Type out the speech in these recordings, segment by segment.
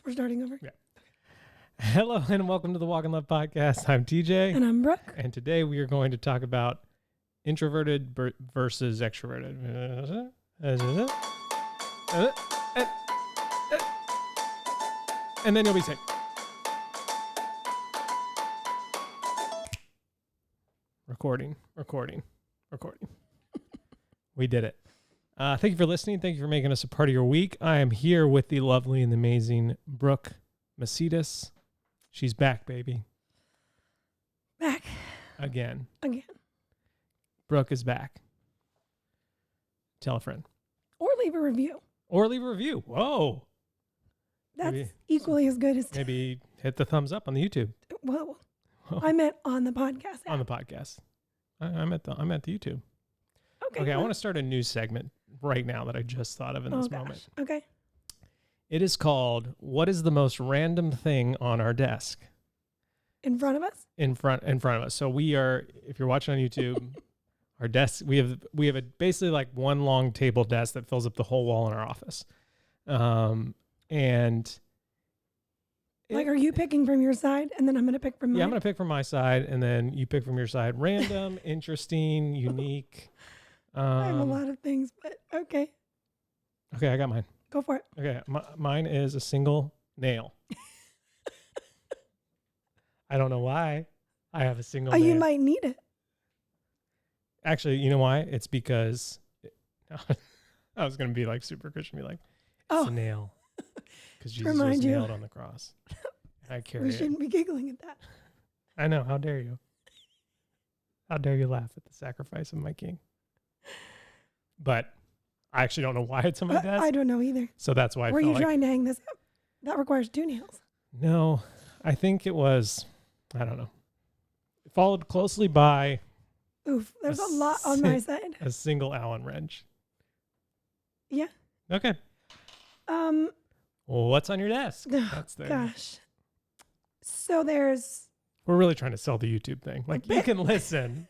We're starting over. Yeah. Hello and welcome to the Walk in Love podcast. I'm TJ. And I'm Brooke. And today we are going to talk about introverted versus extroverted. And then you'll be safe. Recording. We did it. Thank you for listening. Thank you for making us a part of your week. I am here with the lovely and amazing Brooke Macedas. She's back, baby. Back. Again. Brooke is back. Tell a friend. Or leave a review. Whoa. That's maybe, equally as good as... Maybe hit the thumbs up on the YouTube. Whoa. I meant on the podcast. On the podcast. I'm at the YouTube. Okay, I want to start a new segment right now that I just thought of in this moment. Okay. It is called, What is the most random thing on our desk? In front of us? In front of us. So we are, if you're watching on YouTube, our desk, we have basically like one long table desk that fills up the whole wall in our office. Are you picking from your side and then I'm going to pick from mine? Yeah, I'm going to pick from my side and then you pick from your side. Random, interesting, unique. I have a lot of things, but okay. Okay, I got mine. Go for it. Okay, mine is a single nail. I don't know why I have a single nail. You might need it. Actually, you know why? It's because I was going to be like super Christian, be like, it's a nail. Because Jesus was nailed on the cross. And I carry We shouldn't be giggling at that. I know. How dare you? How dare you laugh at the sacrifice of my king? But I actually don't know why it's on my desk. I don't know either. So that's why Were you trying to hang this up? That requires 2 nails. No, I think it was, I don't know. Followed closely by... Oof, there's a lot on my side. A single Allen wrench. Yeah. Okay. Well, what's on your desk? Gosh. So there's... We're really trying to sell the YouTube thing. Like, you can listen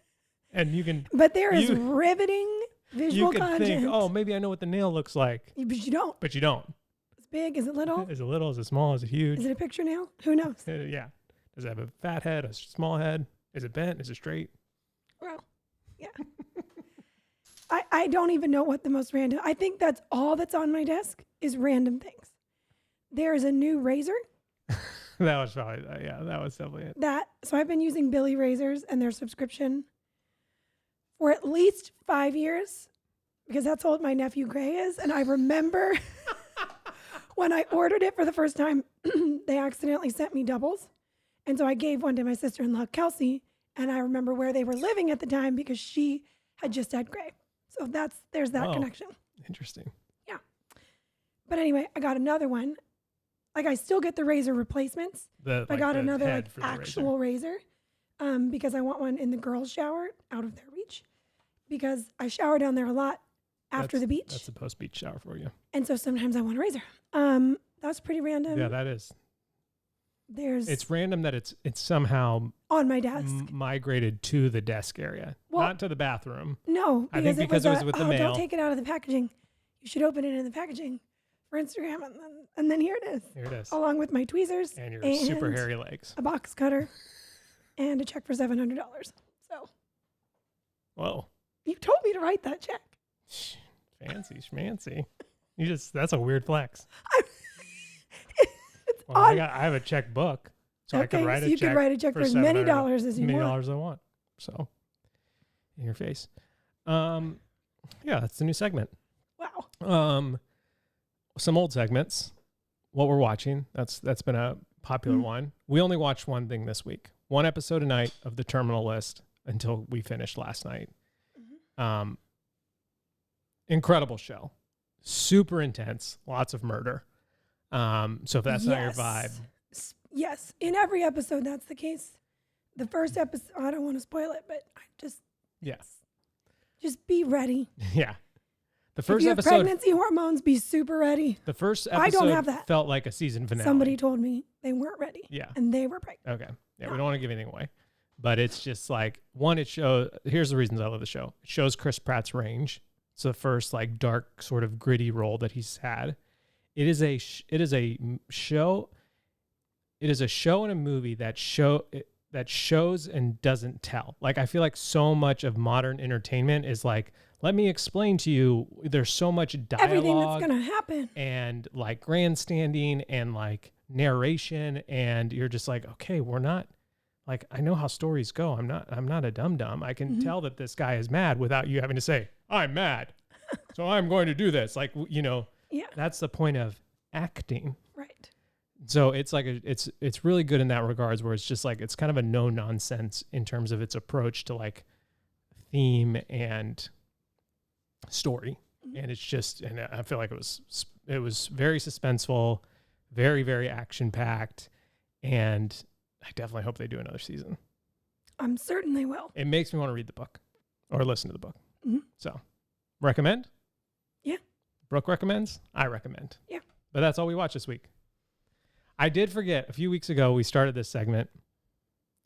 and you can... But there is riveting visual content. You can think, oh, maybe I know what the nail looks like. But you don't. Is it big? Is it little? Is it little? Is it small? Is it huge? Is it a picture nail? Who knows? Yeah. Does it have a fat head, a small head? Is it bent? Is it straight? Well, yeah. I don't even know what the most random... I think that's all that's on my desk is random things. There is a new razor. That was probably, that was definitely it. So I've been using Billy razors and their subscription for at least 5 years because that's how old my nephew Gray is. And I remember when I ordered it for the first time, they accidentally sent me doubles. And so I gave one to my sister-in-law, Kelsey. And I remember where they were living at the time because she had just had Gray. So there's that connection. Interesting. Yeah. But anyway, I got another one. Like I still get the razor replacements. I got another actual razor because I want one in the girls' shower out of their reach because I shower down there a lot after the beach. That's a post-beach shower for you. And so sometimes I want a razor. That's pretty random. Yeah, that is. It's random that it's somehow on my desk migrated to the desk area, not to the bathroom. No, I think because it was with the mail. Don't take it out of the packaging. You should open it in the packaging for Instagram, and then here it is. Along with my tweezers and your super hairy legs, a box cutter, and a check for $700. So, whoa! You told me to write that check. Fancy schmancy. That's a weird flex. I have a checkbook, so I can write a check. You can write a check for as many dollars as you want. Many dollars I want. So, in your face. Yeah, that's the new segment. Wow. Some old segments. What we're watching. That's been a popular one. We only watched one thing this week. One episode a night of The Terminal List until we finished last night. Incredible show. Super intense. Lots of murder. So if that's not your vibe. Yes. In every episode, that's the case. The first episode, I don't want to spoil it, but just be ready. Yeah. The first if you episode, have pregnancy hormones, be super ready. The first episode I don't have that. Felt like a season finale. Somebody told me they weren't ready. Yeah. And they were pregnant. Okay. Yeah, we don't want to give anything away. But it's just like, one, here's the reasons I love the show. It shows Chris Pratt's range. It's the first like dark sort of gritty role that he's had. it is a show. It is a show and a movie that shows and doesn't tell. Like, I feel like so much of modern entertainment is like, let me explain to you. There's so much dialogue, everything that's gonna happen, and like grandstanding and like narration, and you're just like, okay, we're not. Like, I know how stories go. I'm not a dum-dum. I can tell that this guy is mad without you having to say, I'm mad, so I'm going to do this. Like, that's the point of acting. Right. So it's like, it's really good in that regards, where it's just like, it's kind of a no nonsense in terms of its approach to like theme and story. And it's just, and I feel like it was very suspenseful, very, very action packed. And I definitely hope they do another season. I'm certain they will. It makes me want to read the book or listen to the book. Mm-hmm. So, recommend? Yeah. Brooke recommends? I recommend. Yeah. But that's all we watched this week. I did forget, a few weeks ago, we started this segment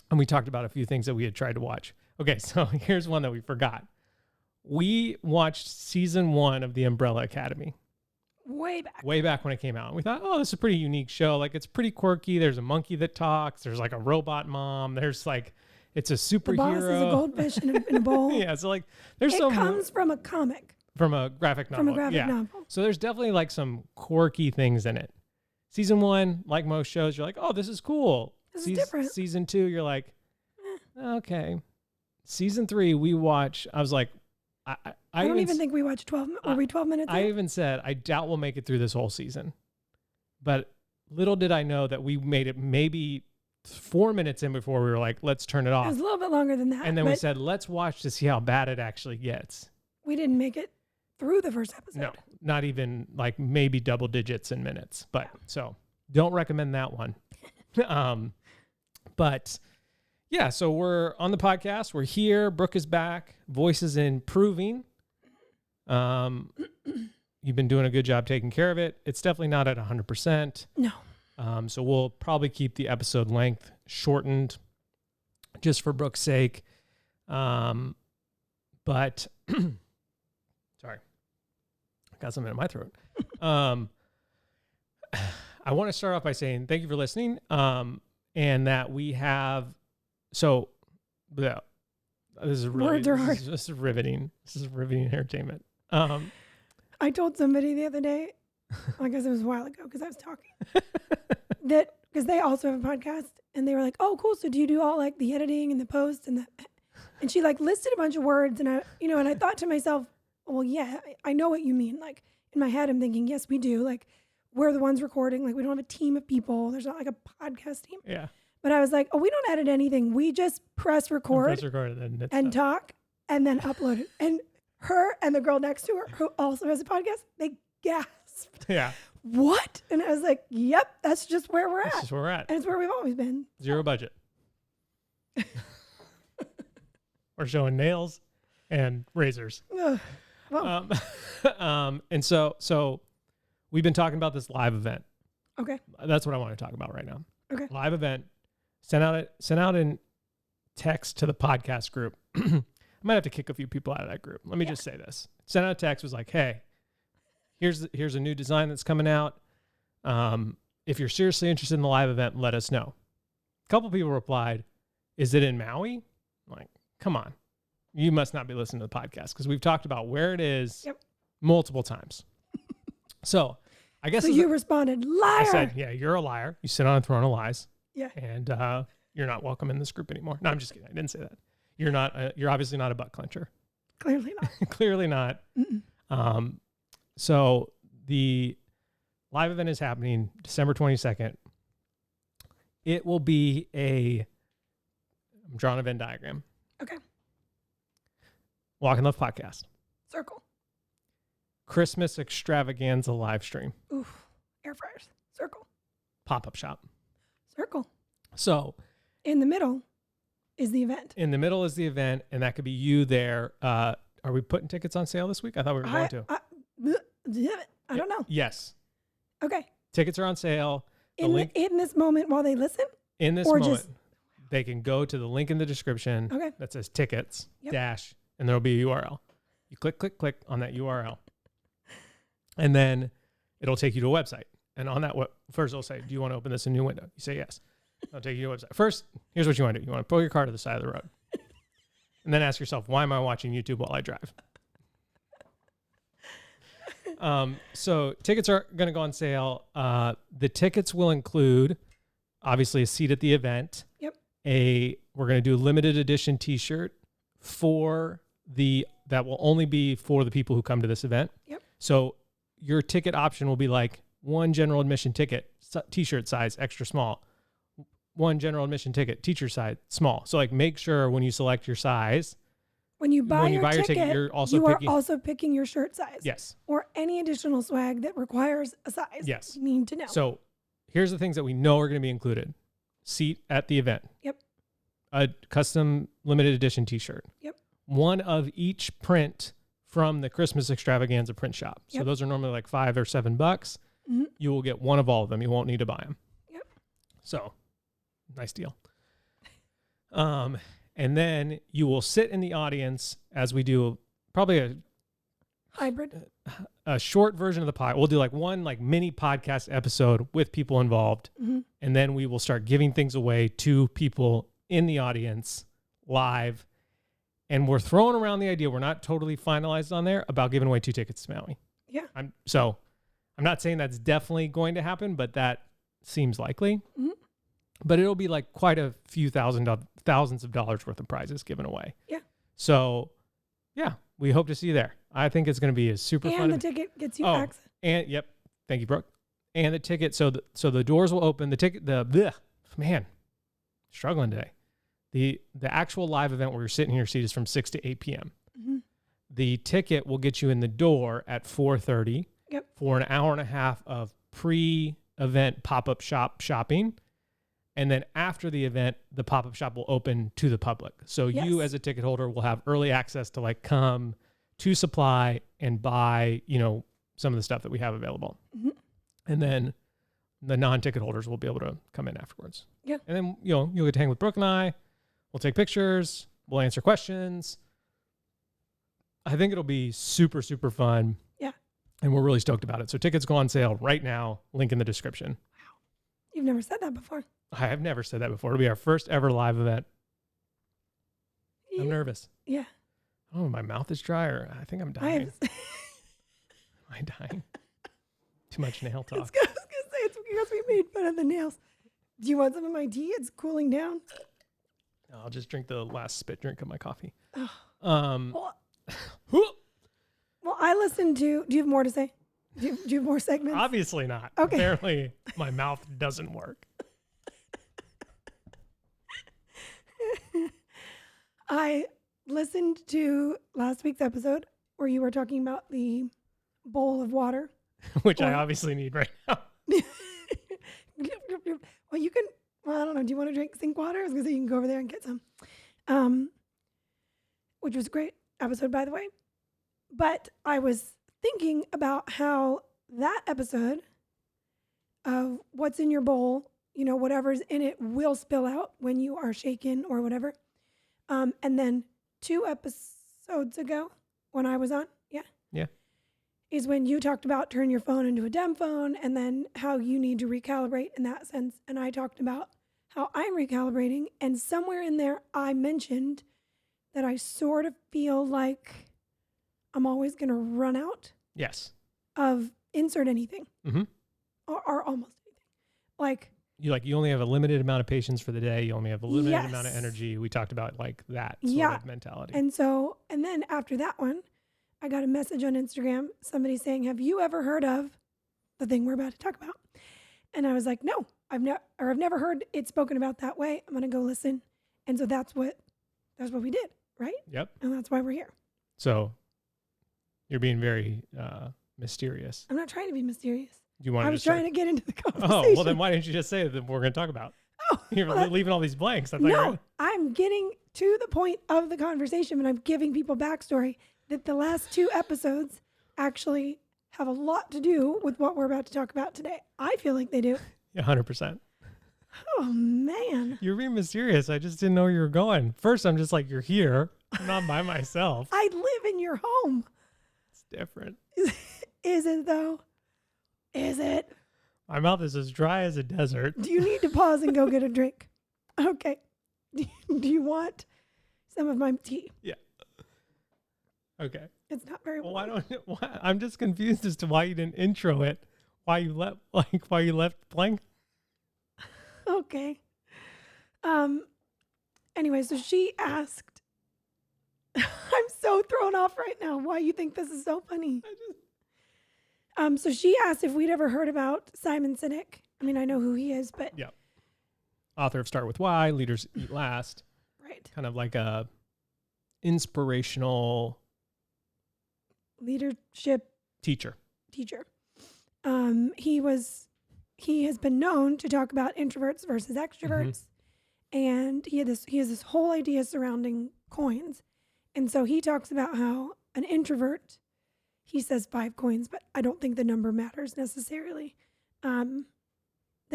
and we talked about a few things that we had tried to watch. Okay, so here's one that we forgot. We watched season 1 of The Umbrella Academy. Way back when it came out. And we thought, oh, this is a pretty unique show. Like, it's pretty quirky. There's a monkey that talks. There's like a robot mom. There's like, it's a superhero. The boss is a goldfish in a bowl. Yeah, so like, there's it comes from a comic. From a graphic novel. From a graphic novel. So there's definitely like some quirky things in it. Season 1, like most shows, you're like, oh, this is cool. This is different. Season 2, you're like, okay. Season 3, we watch. I was like, I don't even think we watched 12. Were we 12 minutes? I even said, I doubt we'll make it through this whole season. But little did I know that we made it maybe 4 minutes in before we were like, let's turn it off. It was a little bit longer than that. And then we said, let's watch to see how bad it actually gets. We didn't make it through the first episode. No, not even like maybe double digits in minutes. But so don't recommend that one. But yeah, so we're on the podcast. We're here. Brooke is back. Voice is improving. You've been doing a good job taking care of it. It's definitely not at 100%. No. So we'll probably keep the episode length shortened just for Brooke's sake. But sorry, I got something in my throat. I want to start off by saying thank you for listening. And that we have, so yeah, this is really, words are hard. This is riveting. This is riveting entertainment. I told somebody the other day, I guess it was a while ago because I was talking, that because they also have a podcast and they were like, oh, cool. So do you do all like the editing and the post and she like listed a bunch of words and I thought to myself, well, yeah, I know what you mean. Like in my head, I'm thinking, yes, we do. Like we're the ones recording. Like we don't have a team of people. There's not like a podcast team. Yeah. But I was like, oh, we don't edit anything. We just press record and talk and then upload it. And her and the girl next to her, who also has a podcast, they gasped. Yeah. What? And I was like, yep, that's just where we're at. That's just where we're at. And it's where we've always been. Zero budget. We're showing nails and razors. Well. And so we've been talking about this live event. Okay. That's what I want to talk about right now. Okay. Live event. Sent out a text to the podcast group. I might have to kick a few people out of that group. Let me just say this. Sent out a text, was like, hey, here's a new design that's coming out. If you're seriously interested in the live event, let us know. A couple people replied, is it in Maui? I'm like, come on. You must not be listening to the podcast because we've talked about where it is multiple times. So I guess. So you responded, liar. I said, yeah, you're a liar. You sit on a throne of lies. Yeah. And you're not welcome in this group anymore. No, I'm just kidding. I didn't say that. You're not. You're obviously not a butt clencher. Clearly not. Clearly not. So the live event is happening December 22nd. It will be I'm drawing a Venn diagram. Okay. Walk and Love podcast. Circle. Christmas extravaganza live stream. Oof. Air fryers. Circle. Pop-up shop. Circle. So in the middle is the event. In the middle is the event, and that could be you there. Are we putting tickets on sale this week? I thought we were going to. I don't know. Yes. Okay. Tickets are on sale. In this moment while they listen? In this moment, they can go to the link in the description that says tickets dash, and there'll be a URL. You click on that URL. And then it'll take you to a website. And on that, first it'll say, do you want to open this in a new window? You say yes. It'll take you to a website. First, here's what you want to do. You want to pull your car to the side of the road. And then ask yourself, why am I watching YouTube while I drive? So tickets are going to go on sale. The tickets will include, obviously, a seat at the event. Yep. We're going to do a limited edition T-shirt that will only be for the people who come to this event. Yep. So your ticket option will be like one general admission ticket, T-shirt size, extra small. One general admission ticket, teacher size, small. So like make sure when you select your size, when you buy your ticket, you're also you are also picking your shirt size. Yes. Or any additional swag that requires a size. Yes. You need to know. So here's the things that we know are going to be included. Seat at the event. Yep. A custom limited edition T-shirt. Yep. One of each print from the Christmas extravaganza print shop. So those are normally like $5 or $7. Mm-hmm. You will get one of all of them. You won't need to buy them. Yep. So nice deal. And then you will sit in the audience as we do probably a hybrid, a short version of the pod. We'll do like one like mini podcast episode with people involved. Mm-hmm. And then we will start giving things away to people in the audience live. And we're throwing around the idea, we're not totally finalized on there, about giving away 2 tickets to Maui. Yeah. I'm not saying that's definitely going to happen, but that seems likely. Mm-hmm. But it'll be like quite a few thousands of dollars worth of prizes given away. Yeah. So, yeah, we hope to see you there. I think it's going to be a super fun. And the ticket gets you access. And yep, thank you, Brooke. And the ticket, so the doors will open. The ticket, struggling today. The actual live event where you're sitting in your seat is from 6 to 8 p.m. Mm-hmm. The ticket will get you in the door at 4:30. Yep. For an hour and a half of pre-event pop-up shopping. And then after the event, the pop-up shop will open to the public. So you as a ticket holder will have early access to like come to Supply and buy, some of the stuff that we have available. Mm-hmm. And then the non-ticket holders will be able to come in afterwards. Yeah. And then, you'll get to hang with Brooke and I. We'll take pictures. We'll answer questions. I think it'll be super, super fun. Yeah. And we're really stoked about it. So tickets go on sale right now. Link in the description. Wow. You've never said that before. I have never said that before. It'll be our first ever live event. I'm nervous. Yeah. Oh, my mouth is dry, or I think I'm dying. Am I dying? Too much nail talk. I was going to say, it's because we made fun of the nails. Do you want some of my tea? It's cooling down. I'll just drink the last spit drink of my coffee. Well, I listened to, do you have more to say? Do you have more segments? Obviously not. Okay. Apparently, my mouth doesn't work. I listened to last week's episode where you were talking about the bowl of water. Which I obviously need right now. Well, I don't know. Do you want to drink sink water? I was going to say you can go over there and get some. Which was a great episode, by the way. But I was thinking about how that episode of what's in your bowl, whatever's in it will spill out when you are shaken or whatever. And then 2 episodes ago when I was on, is when you talked about turning your phone into a dumb phone and then how you need to recalibrate in that sense. And I talked about how I'm recalibrating. And somewhere in there, I mentioned that I sort of feel like I'm always going to run out. Yes. Of insert anything. Mm-hmm. Or almost anything. Like, you only have a limited amount of patience for the day. You only have a limited amount of energy. We talked about like that sort of mentality. And then after that one, I got a message on Instagram, somebody saying, have you ever heard of the thing we're about to talk about? And I was like, no, I've never heard it spoken about that way. I'm going to go listen. And so that's what we did, right? Yep. And that's why we're here. So you're being very mysterious. I'm not trying to be mysterious. I was trying to get into the conversation. Oh, well then why didn't you just say that we're going to talk about? Oh, you're leaving all these blanks. I'm getting to the point of the conversation and I'm giving people backstory that the last 2 episodes actually have a lot to do with what we're about to talk about today. I feel like they do. Yeah, 100%. Oh, man. You're being mysterious. I just didn't know where you were going. First, I'm just like, you're here. I'm not by myself. I live in your home. It's different. Is it though? Is it? My mouth is as dry as a desert. Do you need to pause and go get a drink? Okay. Do you want some of my tea? Yeah. Okay. It's not very Well, warm. I'm just confused as to why you didn't intro it. Why you left blank? Okay. Anyway, so she asked, I'm so thrown off right now. Why you think this is so funny? So she asked if we'd ever heard about Simon Sinek. I mean, I know who he is, but Yeah. Author of Start With Why, Leaders Eat Last. right. Kind of like a inspirational Leadership teacher. He has been known to talk about introverts versus extroverts. And he has this whole idea surrounding coins. And so he talks about how an introvert, he says 5 coins, but I don't think the number matters necessarily. That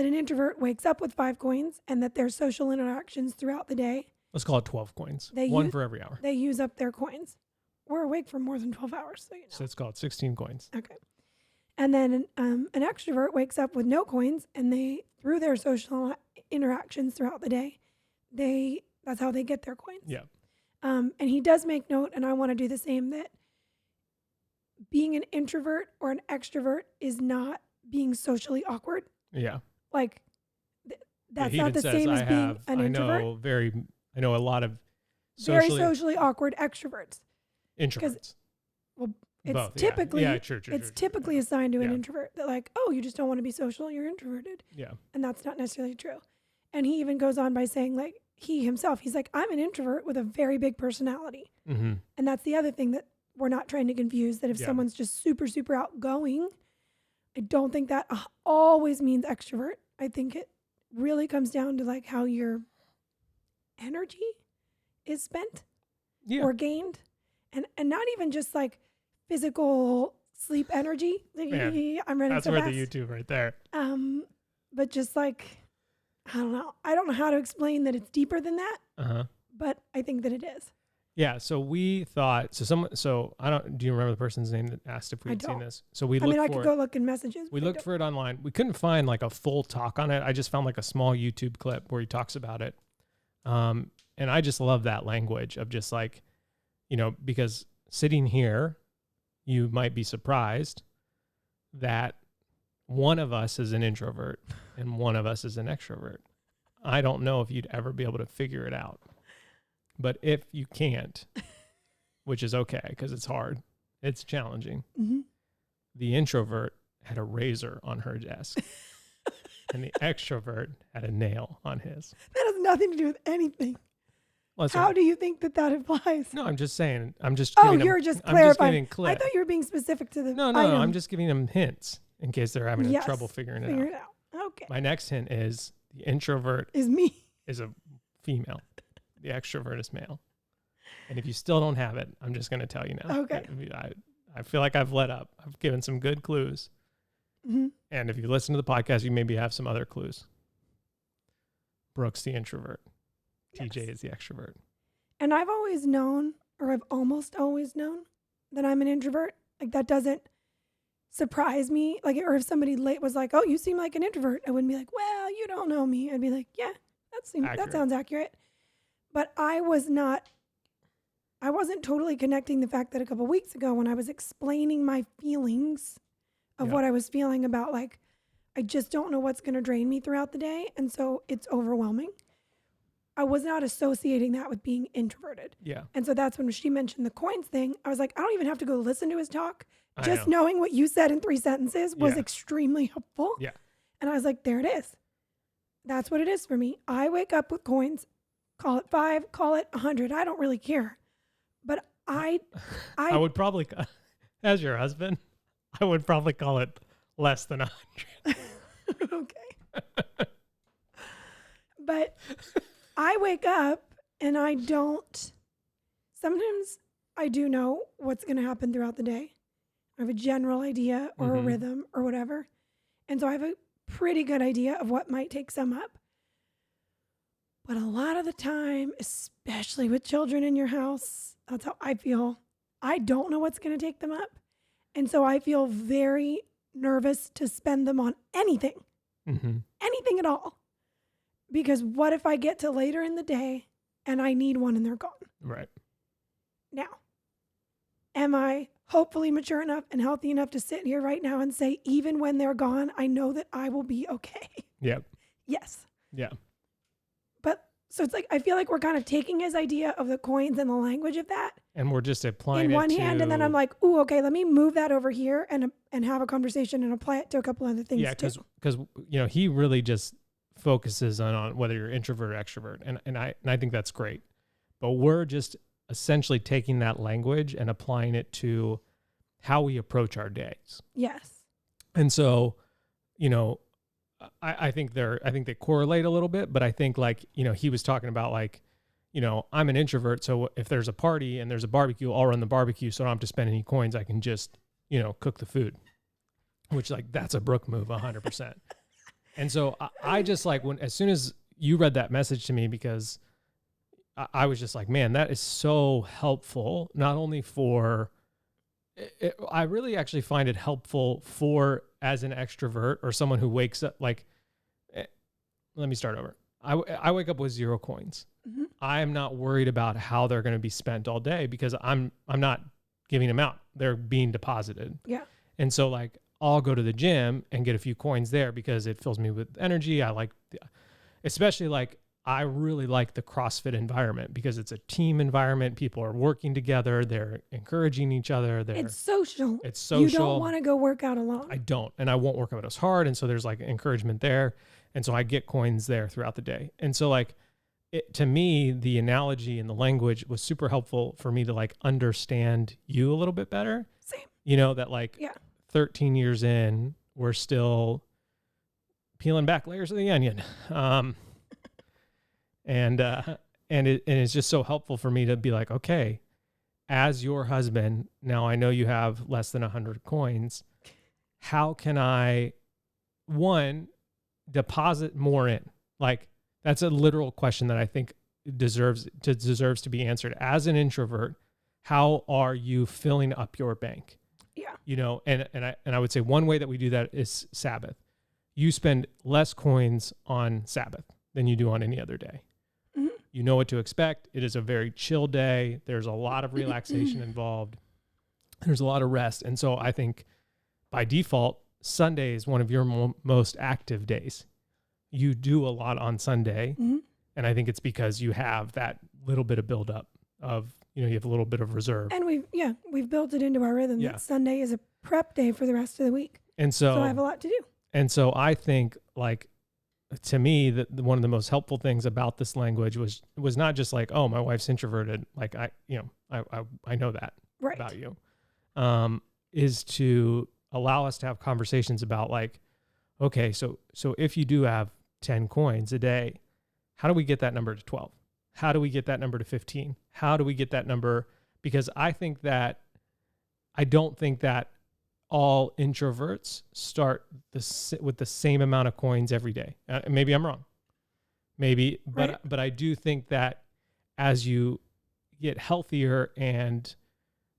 an introvert wakes up with 5 coins and that their social interactions throughout the day. Let's call it 12 coins. One for every hour. They use up their coins. We're awake for more than 12 hours, so you know. So let's call it 16 coins. Okay. And then an extrovert wakes up with no coins, and they, through their social interactions throughout the day, that's how they get their coins. Yeah. And he does make note, and I want to do the same, that being an introvert or an extrovert is not being socially awkward. Yeah. Like, that's not the same as being an introvert. I know a lot of very socially awkward extroverts. Introverts. Well, it's both, typically true. typically assigned to an introvert that, like, oh, you just don't want to be social, you're introverted. Yeah. And that's not necessarily true. And he even goes on by saying, like, he's like, I'm an introvert with a very big personality. Mm-hmm. And that's the other thing that we're not trying to confuse, that if someone's just super, super outgoing, I don't think that always means extrovert. I think it really comes down to, like, how your energy is spent or gained. And not even just like physical sleep energy. Man, I'm running that's so where fast. the YouTube right there. But just like, I don't know how to explain that it's deeper than that. But I think that it is. Yeah. So we thought, do you remember the person's name that asked if we'd seen this? So I could go look in messages. We looked for it online. We couldn't find like a full talk on it. I just found like a small YouTube clip where he talks about it. And I just love that language of just like, you know, because sitting here, you might be surprised that one of us is an introvert and one of us is an extrovert. I don't know if you'd ever be able to figure it out. But if you can't, which is okay because it's hard, it's challenging. Mm-hmm. The introvert had a razor on her desk and the extrovert had a nail on his. That has nothing to do with anything. Well, how do you think that applies? No, I'm just saying. I'm just. You're just clarifying. I thought you were being specific to the. No. I'm just giving them hints in case they're having trouble figuring it out. Okay. My next hint is the introvert is me. Is a female. The extrovert is male. And if you still don't have it, I'm just going to tell you now. Okay. I feel like I've let up. I've given some good clues. Mm-hmm. And if you listen to the podcast, you maybe have some other clues. Brooke's the introvert. Yes. TJ is the extrovert. And I've always known, or I've almost always known, that I'm an introvert. Like, that doesn't surprise me. Like, or if somebody was like, oh, you seem like an introvert, I wouldn't be like, well, you don't know me. I'd be like, yeah, that sounds accurate. But I wasn't totally connecting the fact that a couple weeks ago when I was explaining my feelings of what I was feeling about, like, I just don't know what's going to drain me throughout the day. And so it's overwhelming. I was not associating that with being introverted. Yeah. And so that's when she mentioned the coins thing. I was like, I don't even have to go listen to his talk. Just knowing what you said in 3 sentences was extremely helpful. Yeah. And I was like, there it is. That's what it is for me. I wake up with coins, call it 5, call it 100. I don't really care. But I would probably, as your husband, I would probably call it less than 100. Okay. But I wake up and sometimes I do know what's going to happen throughout the day. I have a general idea or a rhythm or whatever. And so I have a pretty good idea of what might take some up. But a lot of the time, especially with children in your house, that's how I feel. I don't know what's going to take them up. And so I feel very nervous to spend them on anything, anything at all. Because what if I get to later in the day and I need one and they're gone? Right. Now, am I hopefully mature enough and healthy enough to sit here right now and say, even when they're gone, I know that I will be okay? Yep. Yes. Yeah. But so it's like, I feel like we're kind of taking his idea of the coins and the language of that. And we're just applying in it one hand, and then I'm like, ooh, okay, let me move that over here and have a conversation and apply it to a couple other things. Yeah, because he really just focuses on whether you're introvert or extrovert, and I think that's great. But we're just essentially taking that language and applying it to how we approach our days. Yes. And so, I think they correlate a little bit, but I think he was talking about I'm an introvert, so if there's a party and there's a barbecue, I'll run the barbecue, so I don't have to spend any coins. I can just, cook the food, which that's a Brooke move 100%. And so I just as soon as you read that message to me, because I was just like, man, that is so helpful. Not only for, I really actually find it helpful for as an extrovert or someone who wakes up let me start over. I wake up with 0 coins. Mm-hmm. I am not worried about how they're going to be spent all day because I'm not giving them out. They're being deposited. Yeah. And so I'll go to the gym and get a few coins there because it fills me with energy. I especially I really like the CrossFit environment because it's a team environment. People are working together. They're encouraging each other. It's social. It's social. You don't want to go work out alone. I don't. And I won't work out as hard. And so there's encouragement there. And so I get coins there throughout the day. And so to me, the analogy and the language was super helpful for me to understand you a little bit better. Same. That 13 years in, we're still peeling back layers of the onion. And it's just so helpful for me to be okay, as your husband, now I know you have less than 100 coins. How can I, one, deposit more in? That's a literal question that I think deserves to be answered. As an introvert, how are you filling up your bank? Yeah. And I would say one way that we do that is Sabbath. You spend less coins on Sabbath than you do on any other day. Mm-hmm. You know what to expect. It is a very chill day. There's a lot of relaxation involved. There's a lot of rest. And so I think by default, Sunday is one of your most active days. You do a lot on Sunday. Mm-hmm. And I think it's because you have that little bit of buildup of, you have a little bit of reserve. And we've built it into our rhythm that Sunday is a prep day for the rest of the week. And so I have a lot to do. And so I think to me, that one of the most helpful things about this language was not just oh, my wife's introverted. I know that about you, is to allow us to have conversations about okay, so if you do have 10 coins a day, how do we get that number to 12? How do we get that number to 15? How do we get that number? Because I don't think that all introverts start with the same amount of coins every day. Maybe I'm wrong. Maybe, but I do think that as you get healthier and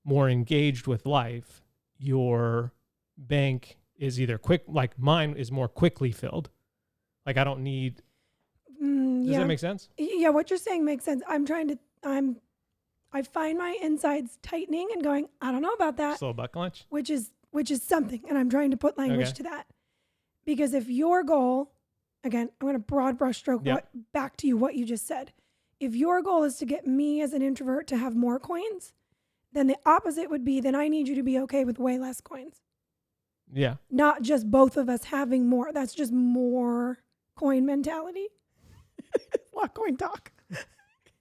more engaged with life, your bank is either quick, mine is more quickly filled. I don't need. Does that make sense? Yeah, what you're saying makes sense. I find my insides tightening and going, I don't know about that. Slow butt clench? Which is something. And I'm trying to put language to that. Because if your goal, again, I'm going to broad brush stroke back to you what you just said. If your goal is to get me as an introvert to have more coins, then the opposite would be, then I need you to be okay with way less coins. Yeah. Not just both of us having more. That's just more coin mentality. A lot of coin talk.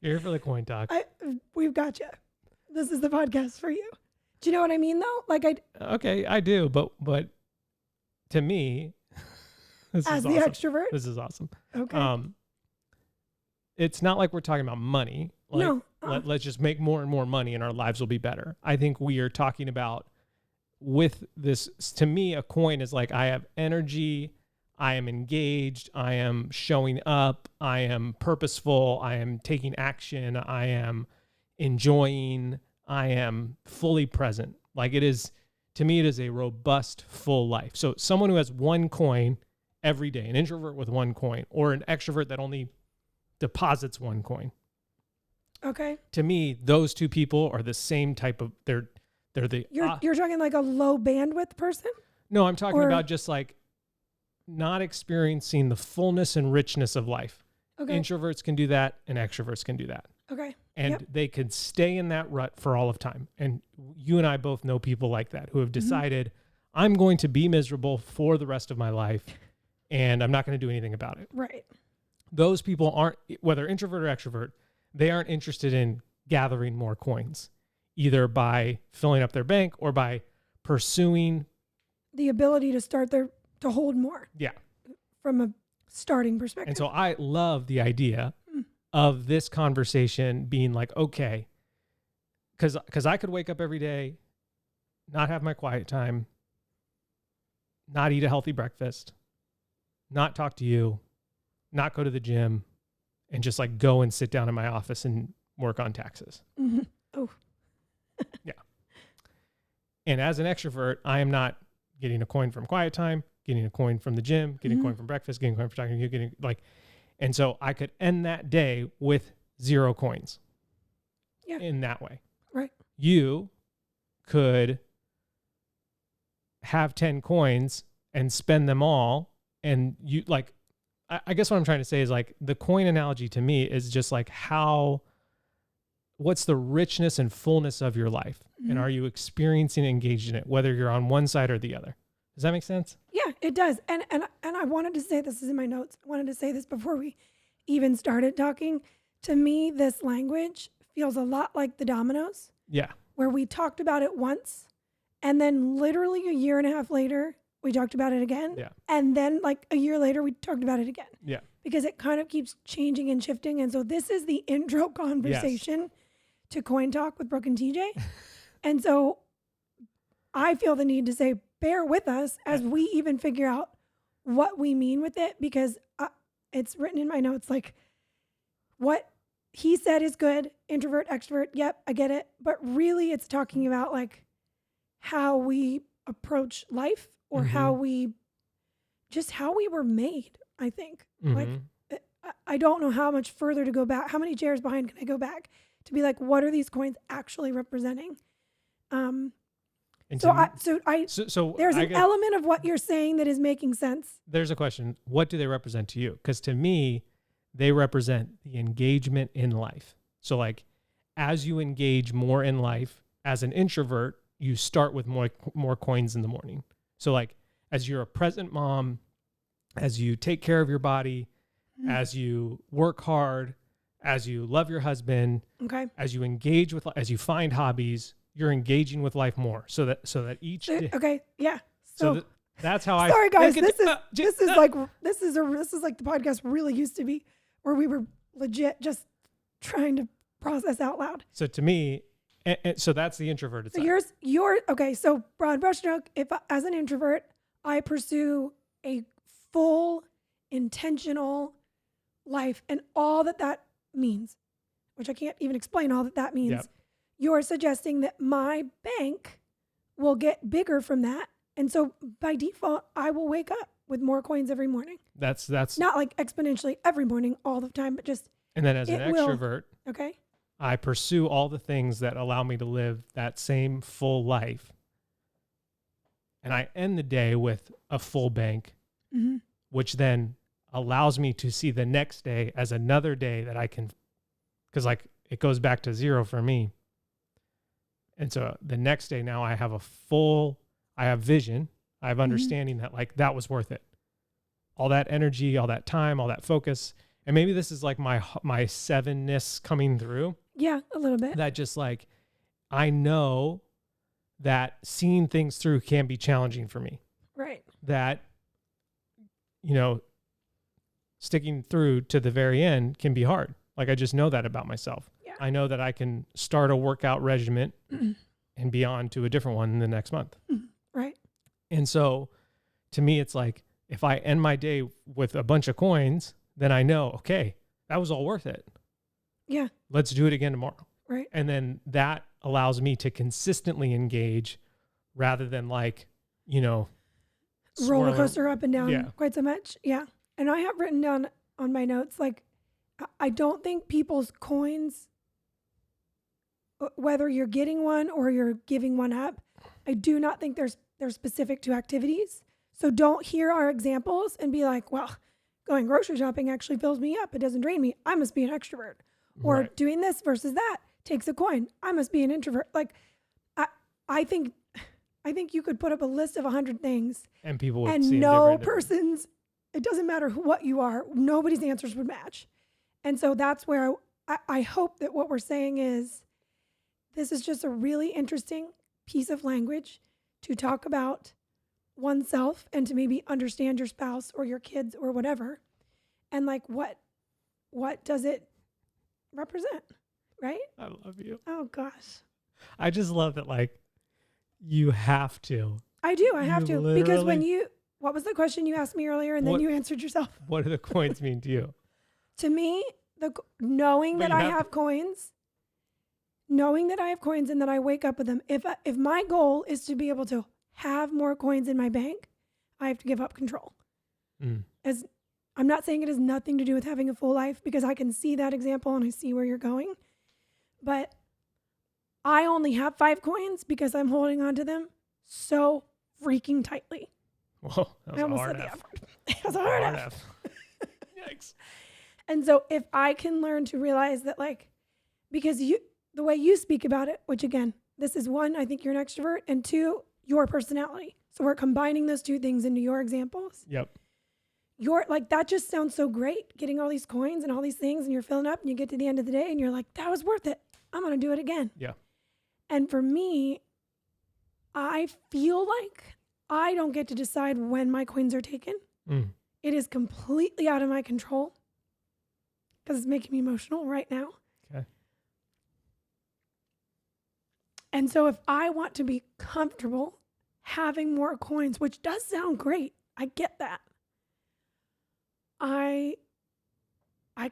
You're here for the coin talk. We've got you. This is the podcast for you. Do you know what I mean, though? Okay, I do, but to me, as the awesome. extrovert, this is awesome. Okay. It's not like we're talking about money. No. Let's just make more and more money, and our lives will be better. I think we are talking about with this. To me, a coin is I have energy. I am engaged. I am showing up. I am purposeful. I am taking action. I am enjoying. I am fully present. It is, to me, it is a robust, full life. So someone who has one coin every day, an introvert with one coin, or an extrovert that only deposits one coin. Okay. To me, those two people are the same type of, they're the... You're talking like a low bandwidth person? No, I'm talking about just like not experiencing the fullness and richness of life. Okay. Introverts can do that and extroverts can do that. Okay. And they could stay in that rut for all of time. And you and I both know people like that who have decided, I'm going to be miserable for the rest of my life and I'm not going to do anything about it. Right. Those people aren't, whether introvert or extrovert, they aren't interested in gathering more coins, either by filling up their bank or by pursuing the ability to hold more. Yeah. From a starting perspective. And so I love the idea of this conversation being like, okay, because I could wake up every day, not have my quiet time, not eat a healthy breakfast, not talk to you, not go to the gym, and just like go and sit down in my office and work on taxes. Mm-hmm. Oh. Yeah. And as an extrovert, I am not getting a coin from quiet time, getting a coin from the gym, getting a coin from breakfast, getting a coin from talking to you, getting like, and so I could end that day with 0 coins. Yeah. In that way. Right. You could have 10 coins and spend them all. And you like, I guess what I'm trying to say is like the coin analogy to me is just like what's the richness and fullness of your life? And are you experiencing and engaged in it, whether you're on one side or the other? Does that make sense? Yeah, it does. And I wanted to say, this is in my notes. I wanted to say this before we even started talking. To me, this language feels a lot like the dominoes. Yeah. Where we talked about it once, and then literally a year and a half later, we talked about it again. Yeah. And then like a year later, we talked about it again. Yeah. Because it kind of keeps changing and shifting. And so this is the intro conversation to Coin Talk with Brooke and TJ. And so I feel the need to say, bear with us as we even figure out what we mean with it, because it's written in my notes, like what he said is good, introvert, extrovert. Yep, I get it. But really it's talking about like how we approach life or how we were made, I think. Like, I don't know how much further to go back. How many chairs behind can I go back to be like, what are these coins actually representing? There's an element of what you're saying that is making sense. There's a question. What do they represent to you? Because to me, they represent the engagement in life. So like, as you engage more in life as an introvert, you start with more coins in the morning. So like, as you're a present mom, as you take care of your body, as you work hard, as you love your husband, as you engage with, as you find hobbies, you're engaging with life more. So that each day. Okay. Yeah. So that's how I. Sorry, guys. This is like the podcast really used to be, where we were legit just trying to process out loud. So to me, so that's the introverted side. Okay. So broad brushstroke. If as an introvert, I pursue a full, intentional life and all that means, which I can't even explain all that means. Yep. You're suggesting that my bank will get bigger from that. And so by default, I will wake up with more coins every morning. That's not like exponentially every morning all the time, but just. And then as an extrovert, okay, I pursue all the things that allow me to live that same full life. And I end the day with a full bank, which then allows me to see the next day as another day that I can, because like it goes back to 0 for me. And so the next day now I have I have vision, I have understanding that like that was worth it. All that energy, all that time, all that focus. And maybe this is like my 7-ness coming through. Yeah, a little bit. That just like, I know that seeing things through can be challenging for me. Right. That, sticking through to the very end can be hard. Like I just know that about myself. Yeah. I know that I can start a workout regimen and be on to a different one in the next month. Right. And so to me, it's like, if I end my day with a bunch of coins, then I know, okay, that was all worth it. Yeah. Let's do it again tomorrow. Right. And then that allows me to consistently engage rather than like, roller coaster up and down quite so much. Yeah. And I have written down on my notes, like, I don't think people's coins, whether you're getting one or you're giving one up, I do not think they're specific to activities. So don't hear our examples and be like, well, going grocery shopping actually fills me up. It doesn't drain me. I must be an extrovert. Or doing this versus that takes a coin. I must be an introvert. Like, I think you could put up a list of 100 things and people would and see no person's, it doesn't matter what you are, nobody's answers would match. And so that's where I hope that what we're saying is this is just a really interesting piece of language to talk about oneself and to maybe understand your spouse or your kids or whatever. And like, what does it represent? Right? I love you. Oh gosh. I just love that. Like, you have to. I do. I have to. Because what was the question you asked me earlier? And then you answered yourself. What do the coins mean to you? To me, knowing that I have coins and that I wake up with them. If my goal is to be able to have more coins in my bank, I have to give up control. As I'm not saying it has nothing to do with having a full life, because I can see that example and I see where you're going. But I only have 5 coins because I'm holding on to them so freaking tightly. Whoa, that was a hard F. It was a hard F. Yikes. And so if I can learn to realize that, like, because the way you speak about it, which again, this is 1, I think you're an extrovert, and 2, your personality. So we're combining those 2 things into your examples. Yep. You're like, that just sounds so great, getting all these coins and all these things, and you're filling up and you get to the end of the day and you're like, that was worth it. I'm going to do it again. Yeah. And for me, I feel like I don't get to decide when my coins are taken. It is completely out of my control because it's making me emotional right now. Okay. And so if I want to be comfortable having more coins, which does sound great, I get that. I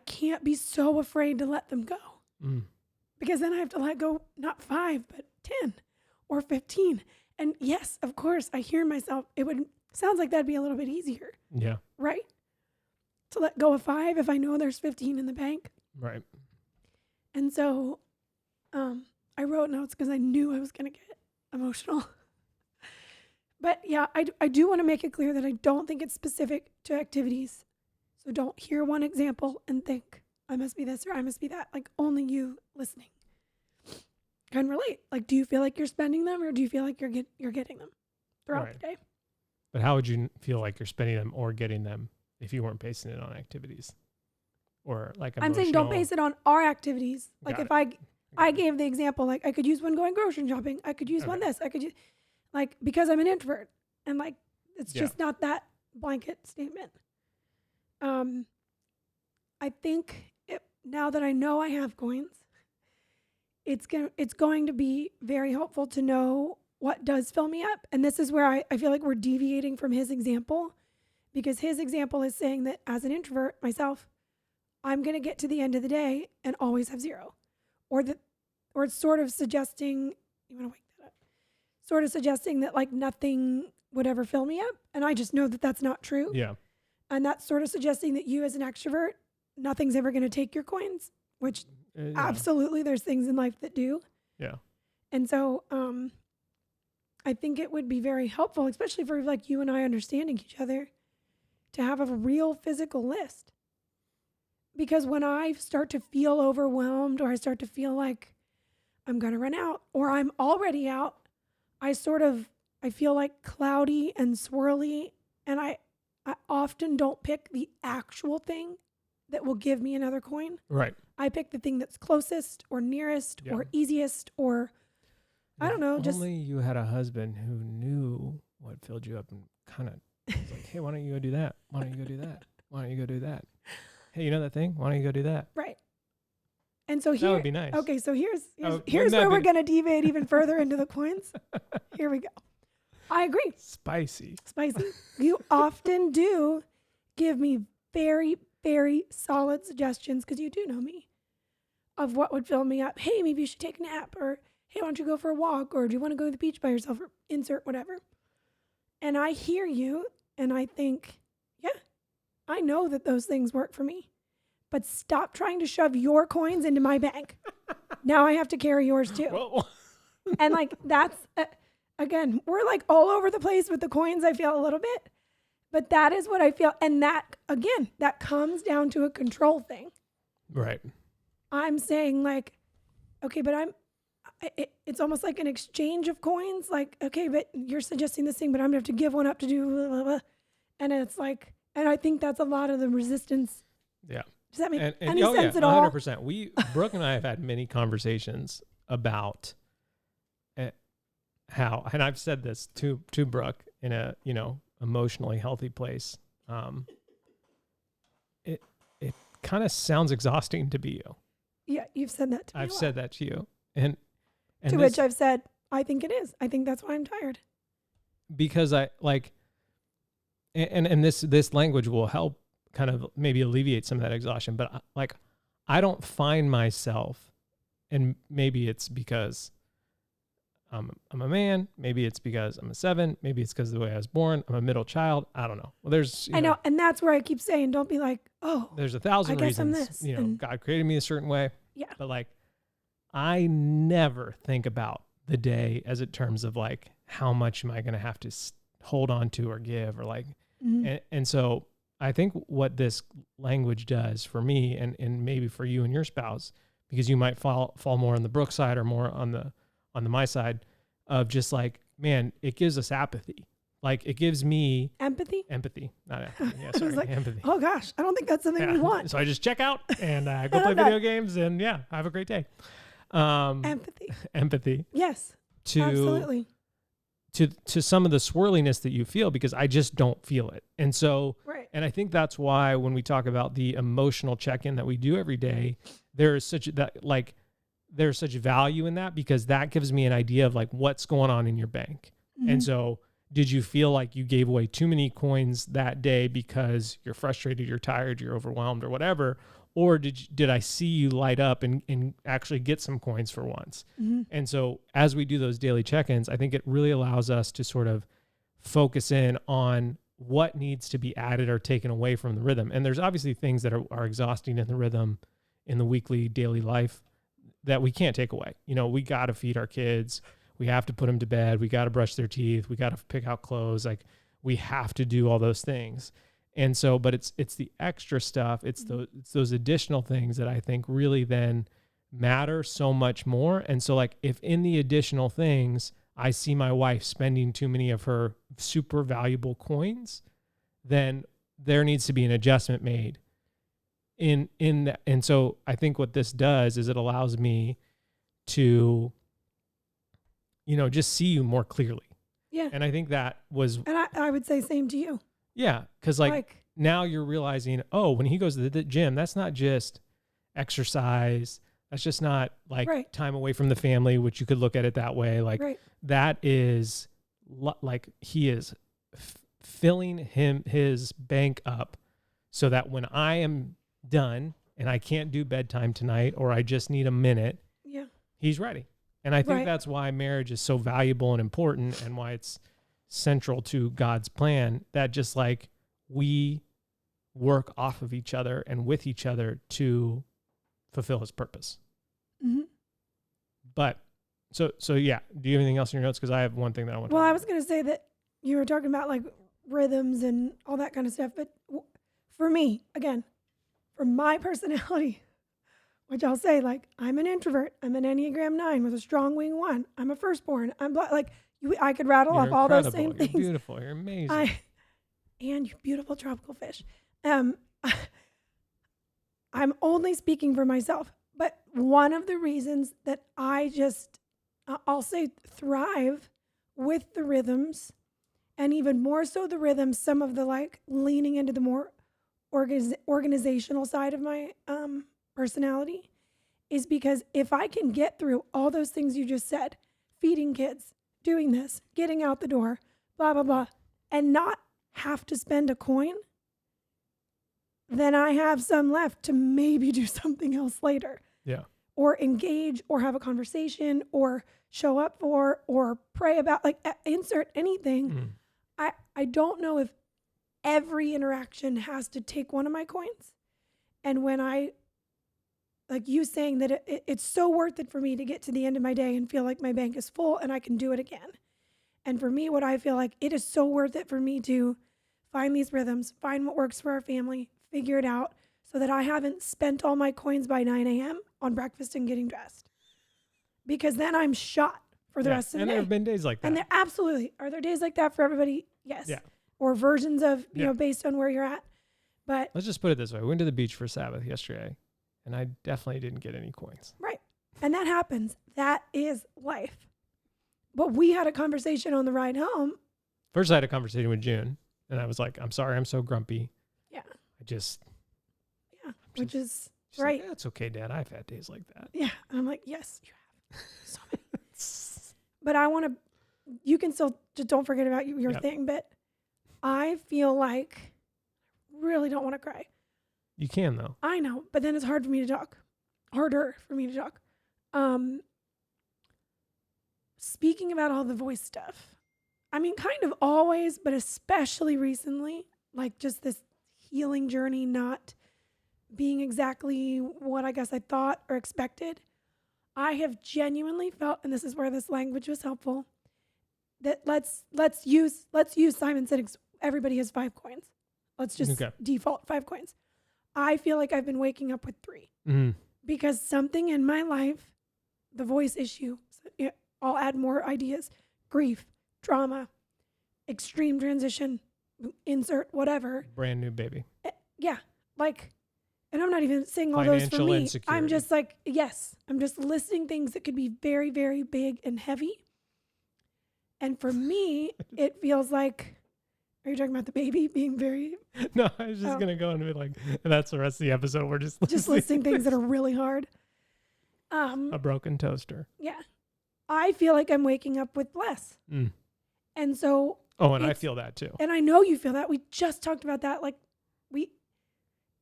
can't be so afraid to let them go. Because then I have to let go, not 5, but 10 or 15. And yes, of course, I hear myself. Sounds like that'd be a little bit easier. Yeah. Right? To let go of 5 if I know there's 15 in the bank. Right. And so I wrote notes because I knew I was going to get emotional. But yeah, I do want to make it clear that I don't think it's specific to activities. So don't hear one example and think, I must be this or I must be that. Like, only you listening can relate. Like, do you feel like you're spending them or do you feel like you're getting them throughout the day? But how would you feel like you're spending them or getting them if you weren't basing it on activities? Or like emotional? I'm saying don't base it on our activities. Like if I gave the example, like I could use one going grocery shopping. I could use one this. I could use, like, because I'm an introvert. And like, it's just not that blanket statement. I think now that I know I have coins, it's going to be very helpful to know what does fill me up. And this is where I feel like we're deviating from his example, because his example is saying that as an introvert myself, I'm going to get to the end of the day and always have 0. Or it's sort of suggesting, you want to wake that up, sort of suggesting that like nothing would ever fill me up. And I just know that that's not true. Yeah. And that's sort of suggesting that you as an extrovert, nothing's ever going to take your coins, which absolutely there's things in life that do. Yeah. And so I think it would be very helpful, especially for like you and I understanding each other, to have a real physical list. Because when I start to feel overwhelmed or I start to feel like I'm going to run out or I'm already out, I feel like cloudy and swirly, and I often don't pick the actual thing that will give me another coin. Right. I pick the thing that's closest or nearest or easiest or, I don't know. Only you had a husband who knew what filled you up and kind of was like, hey, why don't you go do that? Why don't you go do that? Why don't you go do that? Hey, you know that thing? Why don't you go do that? Right. And so that would be nice. Okay, so here's where we're going to deviate even further into the coins. Here we go. I agree. Spicy. You often do give me very, very solid suggestions, because you do know me, of what would fill me up. Hey, maybe you should take a nap. Or, hey, why don't you go for a walk? Or do you want to go to the beach by yourself, or insert whatever? And I hear you and I think, yeah, I know that those things work for me, but stop trying to shove your coins into my bank. Now I have to carry yours too. Well, and like, that's, again, we're like all over the place with the coins, I feel a little bit, but that is what I feel. And that, again, that comes down to a control thing. right. I'm saying like, okay, but it's almost like an exchange of coins. Like, okay, but you're suggesting this thing, but I'm gonna have to give one up to do blah, blah, blah. And it's like, and I think that's a lot of the resistance. Yeah. Does that make any sense at all? 100%. Brooke and I have had many conversations about how, and I've said this to Brooke in a, emotionally healthy place. It kind of sounds exhausting to be you. Yeah, you've said that to me. I've said that to you. And to which I've said, I think it is. I think that's why I'm tired. Because I like, and this language will help kind of maybe alleviate some of that exhaustion. But like, I don't find myself, and maybe it's because I'm a man, maybe it's because I'm a 7, maybe it's because of the way I was born. I'm a middle child. I don't know. Well, there's, I know. And that's where I keep saying, don't be like, oh, there's 1,000 reasons, and God created me a certain way. Yeah. But like, I never think about the day as in terms of like, how much am I going to have to hold on to or give or like, and so I think what this language does for me and maybe for you and your spouse, because you might fall more on the Brooke side or more on the my side of just like, man, it gives us apathy. Like it gives me empathy, not apathy. Yeah, sorry, like, empathy. Oh gosh, I don't think that's something we want. So I just check out and go play video games and have a great day. Empathy. Yes, absolutely. To some of the swirliness that you feel, because I just don't feel it. And so, right. And I think that's why when we talk about the emotional check-in that we do every day, there's such value in that, because that gives me an idea of like what's going on in your bank. And so did you feel like you gave away too many coins that day because you're frustrated, you're tired, you're overwhelmed or whatever? Or did I see you light up and actually get some coins for once? And so as we do those daily check-ins, I think it really allows us to sort of focus in on what needs to be added or taken away from the rhythm. And there's obviously things that are exhausting in the rhythm in the weekly, daily life that we can't take away. We got to feed our kids. We have to put them to bed. We got to brush their teeth. We got to pick out clothes. Like we have to do all those things. And so, but it's the extra stuff. It's those additional things that I think really then matter so much more. And so like, if in the additional things, I see my wife spending too many of her super valuable coins, then there needs to be an adjustment made in that. And so I think what this does is it allows me to, just see you more clearly. Yeah. And I think that was, and I would say same to you. Yeah. Cause like now you're realizing, oh, when he goes to the gym, that's not just exercise. That's just not like time away from the family, which you could look at it that way. Like that is like he is filling his bank up so that when I am done and I can't do bedtime tonight, or I just need a minute, he's ready. And I think that's why marriage is so valuable and important, and why it's central to God's plan, that just like we work off of each other and with each other to fulfill his purpose. But so yeah, do you have anything else in your notes? Because I have one thing that I want to I was going to say that you were talking about like rhythms and all that kind of stuff. But for me, again, for my personality, which I'll say, like, I'm an introvert. I'm an Enneagram 9 with a strong wing 1. I'm a firstborn. I'm I could rattle off all those same things. You're beautiful. You're amazing. And you beautiful tropical fish. I'm only speaking for myself. But one of the reasons that I just, I'll say, thrive with the rhythms, and even more so the rhythms, some of the like leaning into the more organizational side of my personality, is because if I can get through all those things you just said, feeding kids, doing this, getting out the door, blah, blah, blah, and not have to spend a coin, then I have some left to maybe do something else later. Yeah. or engage or have a conversation or show up for or pray about, like insert anything. I don't know if every interaction has to take one of my coins. And when I, like you saying that it's so worth it for me to get to the end of my day and feel like my bank is full and I can do it again. And for me, what I feel like, it is so worth it for me to find these rhythms, find what works for our family, figure it out so that I haven't spent all my coins by 9 a.m. on breakfast and getting dressed. Because then I'm shot for the rest of the day. And there have been days like that. And there absolutely. Are there days like that for everybody? Yes. Yeah. Or versions of, you know, based on where you're at. But let's just put it this way. We went to the beach for Sabbath yesterday, and I definitely didn't get any coins. Right. And that happens. That is life. But we had a conversation on the ride home. First, I had a conversation with June, and I was like, I'm sorry, I'm so grumpy. Yeah. Which is right. Like, it's okay, Dad. I've had days like that. Yeah. And I'm like, yes, you have. So many. But I want to, you can still, just don't forget about your thing. But I feel like I really don't want to cry. You can, though. I know. But then it's hard for me to talk. Harder for me to talk. Speaking about all the voice stuff, I mean, kind of always, but especially recently, like just this healing journey, not being exactly what I guess I thought or expected. I have genuinely felt, and this is where this language was helpful, that let's use Simon Sinek's everybody has 5 coins. Let's just default 5 coins. I feel like I've been waking up with 3 because something in my life, the voice issue, I'll add more ideas, grief, trauma, extreme transition, insert whatever. Brand new baby. Yeah. Like, and I'm not even saying all those for me. Insecurity. I'm just like, yes, I'm just listing things that could be very, very big and heavy. And for me, it feels like, are you talking about the baby being very? No, I was just going to go and be like, and that's the rest of the episode. We're just listing things that are really hard. A broken toaster. Yeah. I feel like I'm waking up with less. And so. Oh, and I feel that too. And I know you feel that. We just talked about that. Like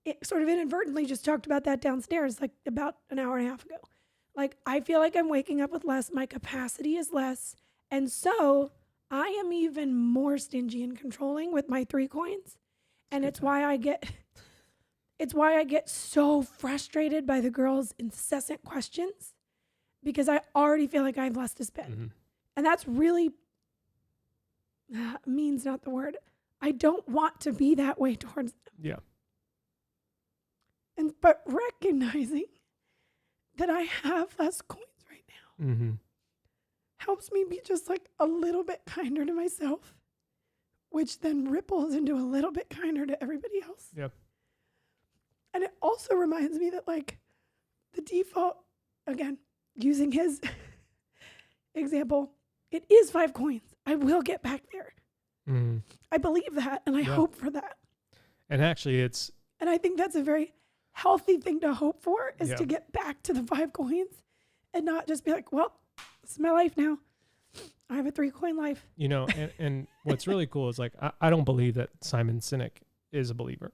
it sort of inadvertently just talked about that downstairs, like about an hour and a half ago. Like, I feel like I'm waking up with less. My capacity is less. And so I am even more stingy and controlling with my 3 coins. And it's why I get so frustrated by the girls' incessant questions, because I already feel like I have less to spend. And that's really, mean's not the word. I don't want to be that way towards them. Yeah. But recognizing that I have less coins right now helps me be just like a little bit kinder to myself, which then ripples into a little bit kinder to everybody else. Yep. And it also reminds me that, like, the default, again, using his example, it is 5 coins. I will get back there. I believe that, and I hope for that. And actually, and I think that's a very healthy thing to hope for, is to get back to the 5 coins and not just be like, well, this is my life now. I have a 3 coin life. You know, and what's really cool is, like, I don't believe that Simon Sinek is a believer.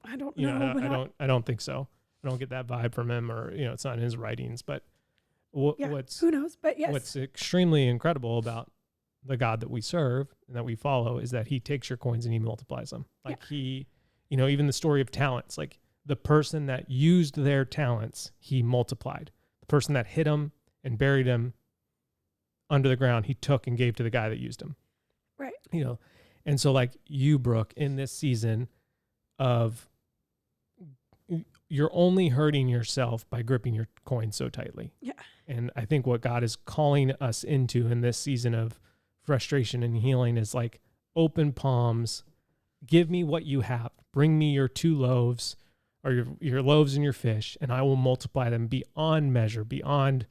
I don't know. I don't think so. I don't get that vibe from him, or, you know, it's not in his writings, but what's who knows? But yes, what's extremely incredible about the God that we serve and that we follow is that he takes your coins and he multiplies them. Like he, you know, even the story of talents, like the person that used their talents, he multiplied. The person that hid them and buried them under the ground, he took and gave to the guy that used them. Right. You know, and so, like you, Brooke, in this season of, you're only hurting yourself by gripping your coin so tightly. Yeah. And I think what God is calling us into in this season of frustration and healing is like open palms. Give me what you have. Bring me your 2 loaves or your loaves and your fish, and I will multiply them beyond measure, beyond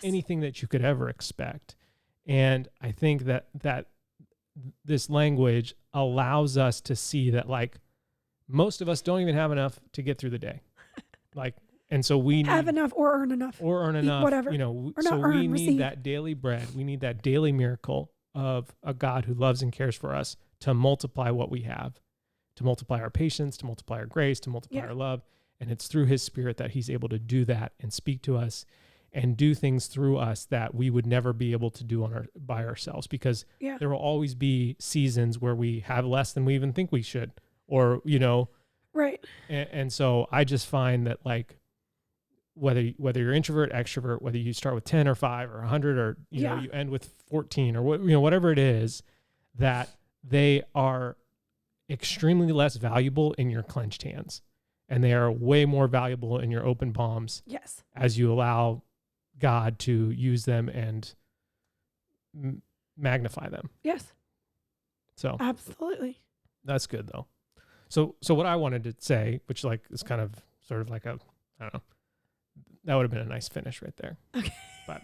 anything that you could ever expect. And I think that this language allows us to see that, like, most of us don't even have enough to get through the day. Like, and so we have enough or earn enough, whatever, you know, or so we need that daily bread. We need that daily miracle of a God who loves and cares for us to multiply what we have, to multiply our patience, to multiply our grace, to multiply our love. And it's through his Spirit that he's able to do that and speak to us and do things through us that we would never be able to do by ourselves, because there will always be seasons where we have less than we even think we should, or, Right. And so I just find that, like, whether you're introvert, extrovert, whether you start with 10 or 5 or 100, or, you end with 14 or whatever it is, that they are extremely less valuable in your clenched hands, and they are way more valuable in your open palms. Yes. As you allow God to use them and magnify them. Yes. So absolutely. That's good though. So what I wanted to say, which like is kind of sort of like I don't know, that would have been a nice finish right there. Okay. But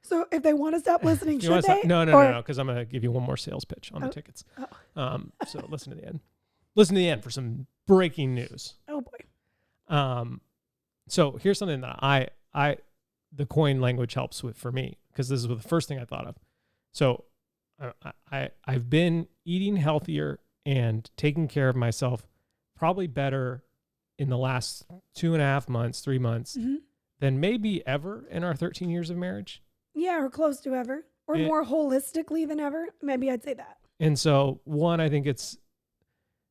so if they want to stop listening, should they? No, because I'm going to give you one more sales pitch on the tickets. Oh. So listen to the end. Listen to the end for some breaking news. Oh boy. So here's something that the coin language helps with for me, because this is the first thing I thought of. So I've been eating healthier and taking care of myself probably better in the last 2.5 months, 3 months than maybe ever in our 13 years of marriage. Yeah, or close to ever, or more holistically than ever. Maybe I'd say that. And so one, I think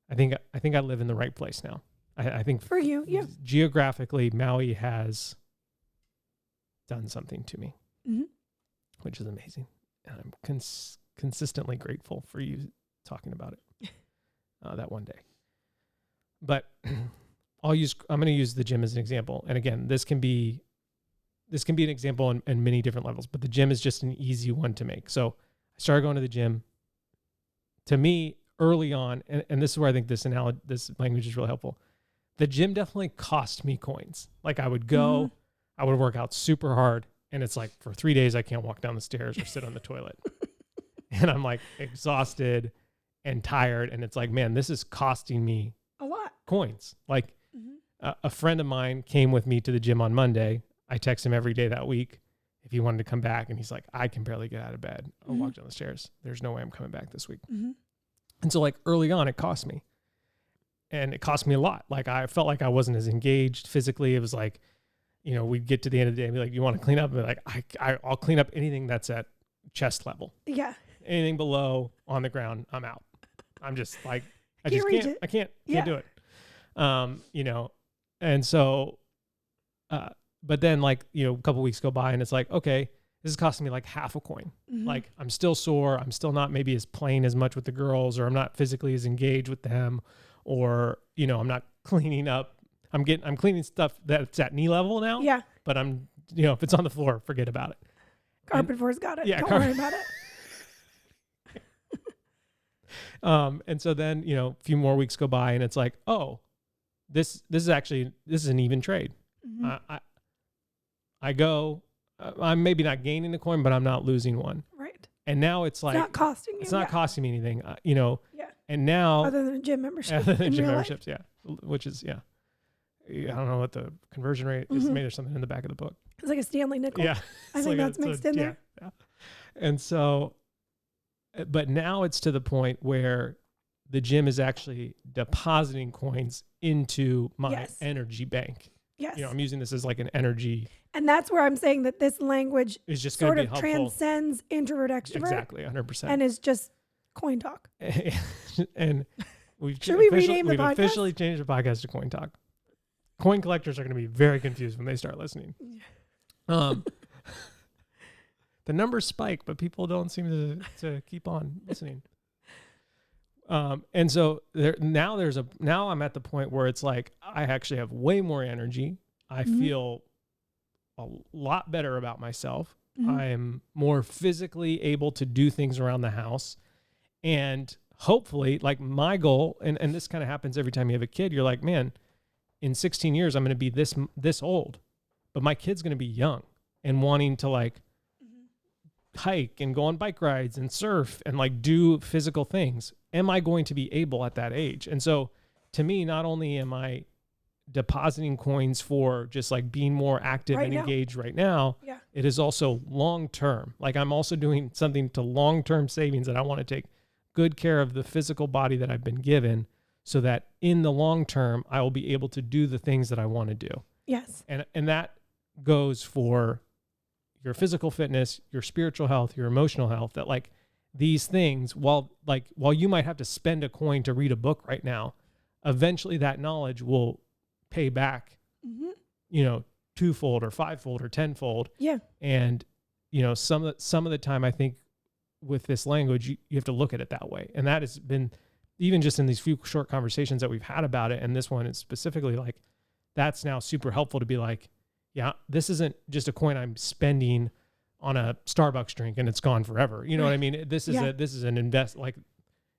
I live in the right place now. I think for you, yeah. Geographically, Maui has done something to me, which is amazing. And I'm consistently grateful for you talking about it that one day. But I'm going to use the gym as an example. And again, this can be an example in many different levels, but the gym is just an easy one to make. So I started going to the gym. To me, early on, and this is where I think this language is really helpful. The gym definitely cost me coins. Like I would go, I would work out super hard, and it's like for 3 days I can't walk down the stairs or sit on the toilet. And I'm like exhausted and tired, and it's like, man, this is costing me a lot. Coins. Like a friend of mine came with me to the gym on Monday. I text him every day that week if he wanted to come back, and he's like, I can barely get out of bed or walk down the stairs. There's no way I'm coming back this week. And so like early on, it cost me. And it cost me a lot. Like I felt like I wasn't as engaged physically. It was like, we'd get to the end of the day and be like, you want to clean up? And be like, I'll clean up anything that's at chest level. Yeah. Anything below on the ground, I'm out. I'm just like, I can't do it. And so, but then like, a couple weeks go by and it's like, okay, this is costing me like half a coin. Like I'm still sore. I'm still not maybe as playing as much with the girls, or I'm not physically as engaged with them, or, I'm not cleaning up. I'm cleaning stuff that's at knee level now. Yeah. But I'm, if it's on the floor, forget about it. Carpet floor's got it. Yeah. Don't worry about it. And so then, a few more weeks go by and it's like, oh, this is an even trade. I go, I'm maybe not gaining the coin, but I'm not losing one. Right. And now it's like, not costing you. It's not costing me anything, Yeah. And now, other than a gym membership. Other than gym memberships, yeah. Which is, I don't know what the conversion rate is. Maybe there's something in the back of the book. It's like a Stanley nickel. Yeah. I think that's mixed in there. Yeah. And so, but now it's to the point where the gym is actually depositing coins into my energy bank. Yes. I'm using this as like an energy. And that's where I'm saying that this language is just sort of helpful. Transcends introvert extrovert. Exactly, 100%. And is just coin talk. And we've officially changed the podcast to Coin Talk. Coin collectors are going to be very confused when they start listening. The numbers spike, but people don't seem to keep on listening. And so now I'm at the point where it's like I actually have way more energy. I feel a lot better about myself. I am more physically able to do things around the house. And hopefully, like my goal, and this kind of happens every time you have a kid, you're like, man, in 16 years, I'm going to be this old, but my kid's going to be young and wanting to like hike and go on bike rides and surf and like do physical things. Am I going to be able at that age? And so to me, not only am I depositing coins for just like being more active and engaged right now, it is also long-term. Like I'm also doing something to long-term savings that I want to take good care of the physical body that I've been given so that in the long term, I will be able to do the things that I want to do. Yes. And that goes for your physical fitness, your spiritual health, your emotional health, that like these things, while you might have to spend a coin to read a book right now, eventually that knowledge will pay back, twofold or fivefold or tenfold. Yeah. And, some of the time I think with this language, you have to look at it that way. And that has been, even just in these few short conversations that we've had about it, and this one is specifically like, that's now super helpful to be like, yeah, this isn't just a coin I'm spending on a Starbucks drink and it's gone forever. You know what I mean? This is an invest, like,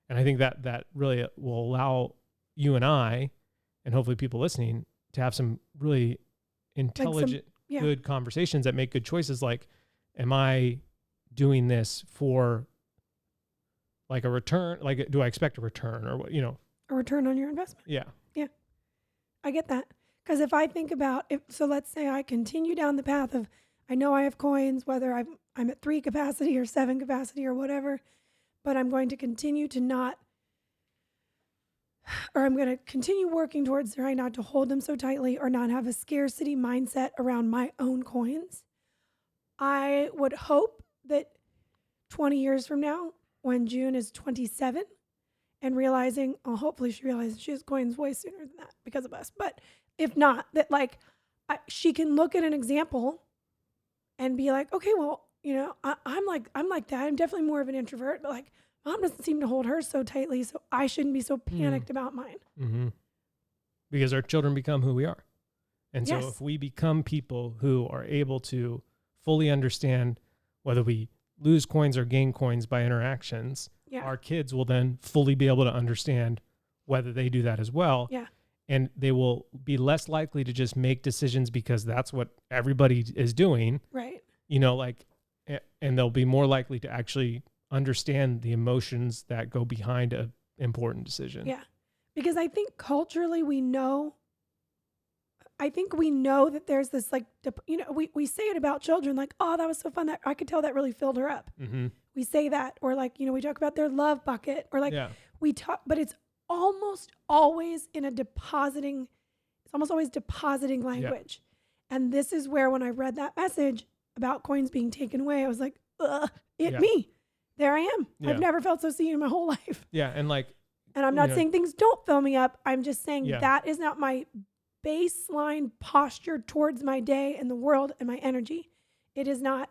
and I think that really will allow you and I, and hopefully people listening, to have some really intelligent, good conversations that make good choices. Like, am I doing this for like a return? Like, do I expect a return or what, A return on your investment. Yeah. Yeah. I get that. Because if I think about so let's say I continue down the path of, I know I have coins, whether I'm at 3 capacity or 7 capacity or whatever, but I'm going to continue to I'm going to continue working towards trying not to hold them so tightly or not have a scarcity mindset around my own coins. I would hope that 20 years from now, when June is 27 and realizing, hopefully she realizes she has coins way sooner than that because of us. But if not, that like she can look at an example and be like, okay, well, I'm like that. I'm definitely more of an introvert, but like mom doesn't seem to hold hers so tightly, so I shouldn't be so panicked about mine. Mm-hmm. Because our children become who we are. And so if we become people who are able to fully understand whether we lose coins or gain coins by interactions, our kids will then fully be able to understand whether they do that as well. Yeah. And they will be less likely to just make decisions because that's what everybody is doing. Right. And they'll be more likely to actually understand the emotions that go behind an important decision. Yeah. Because I think culturally we know that there's this like, we say it about children like, oh, that was so fun. That I could tell that really filled her up. Mm-hmm. We say that, or like, we talk about their love bucket, or like we talk, but it's almost always depositing language. Yeah. And this is where, when I read that message about coins being taken away, I was like, me. There I am. Yeah. I've never felt so seen in my whole life. Yeah. And I'm not saying things don't fill me up. I'm just saying that is not my baseline posture towards my day and the world and my energy. It is not,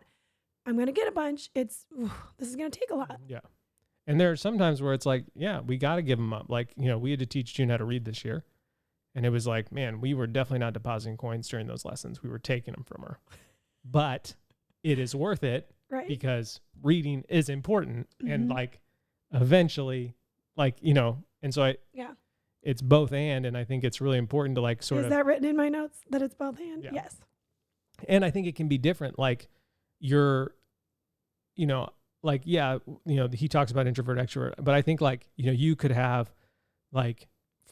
I'm going to get a bunch. This is going to take a lot. Yeah. And there are some times where it's like, we got to give them up. Like, we had to teach June how to read this year. And it was like, man, we were definitely not depositing coins during those lessons. We were taking them from her. But it is worth it, right? Because reading is important. Mm-hmm. And like, eventually, and so it's both and I think it's really important to like sort of. Is that written in my notes that it's both and? Yeah. Yes. And I think it can be different. Like he talks about introvert, extrovert, but I think like, you could have like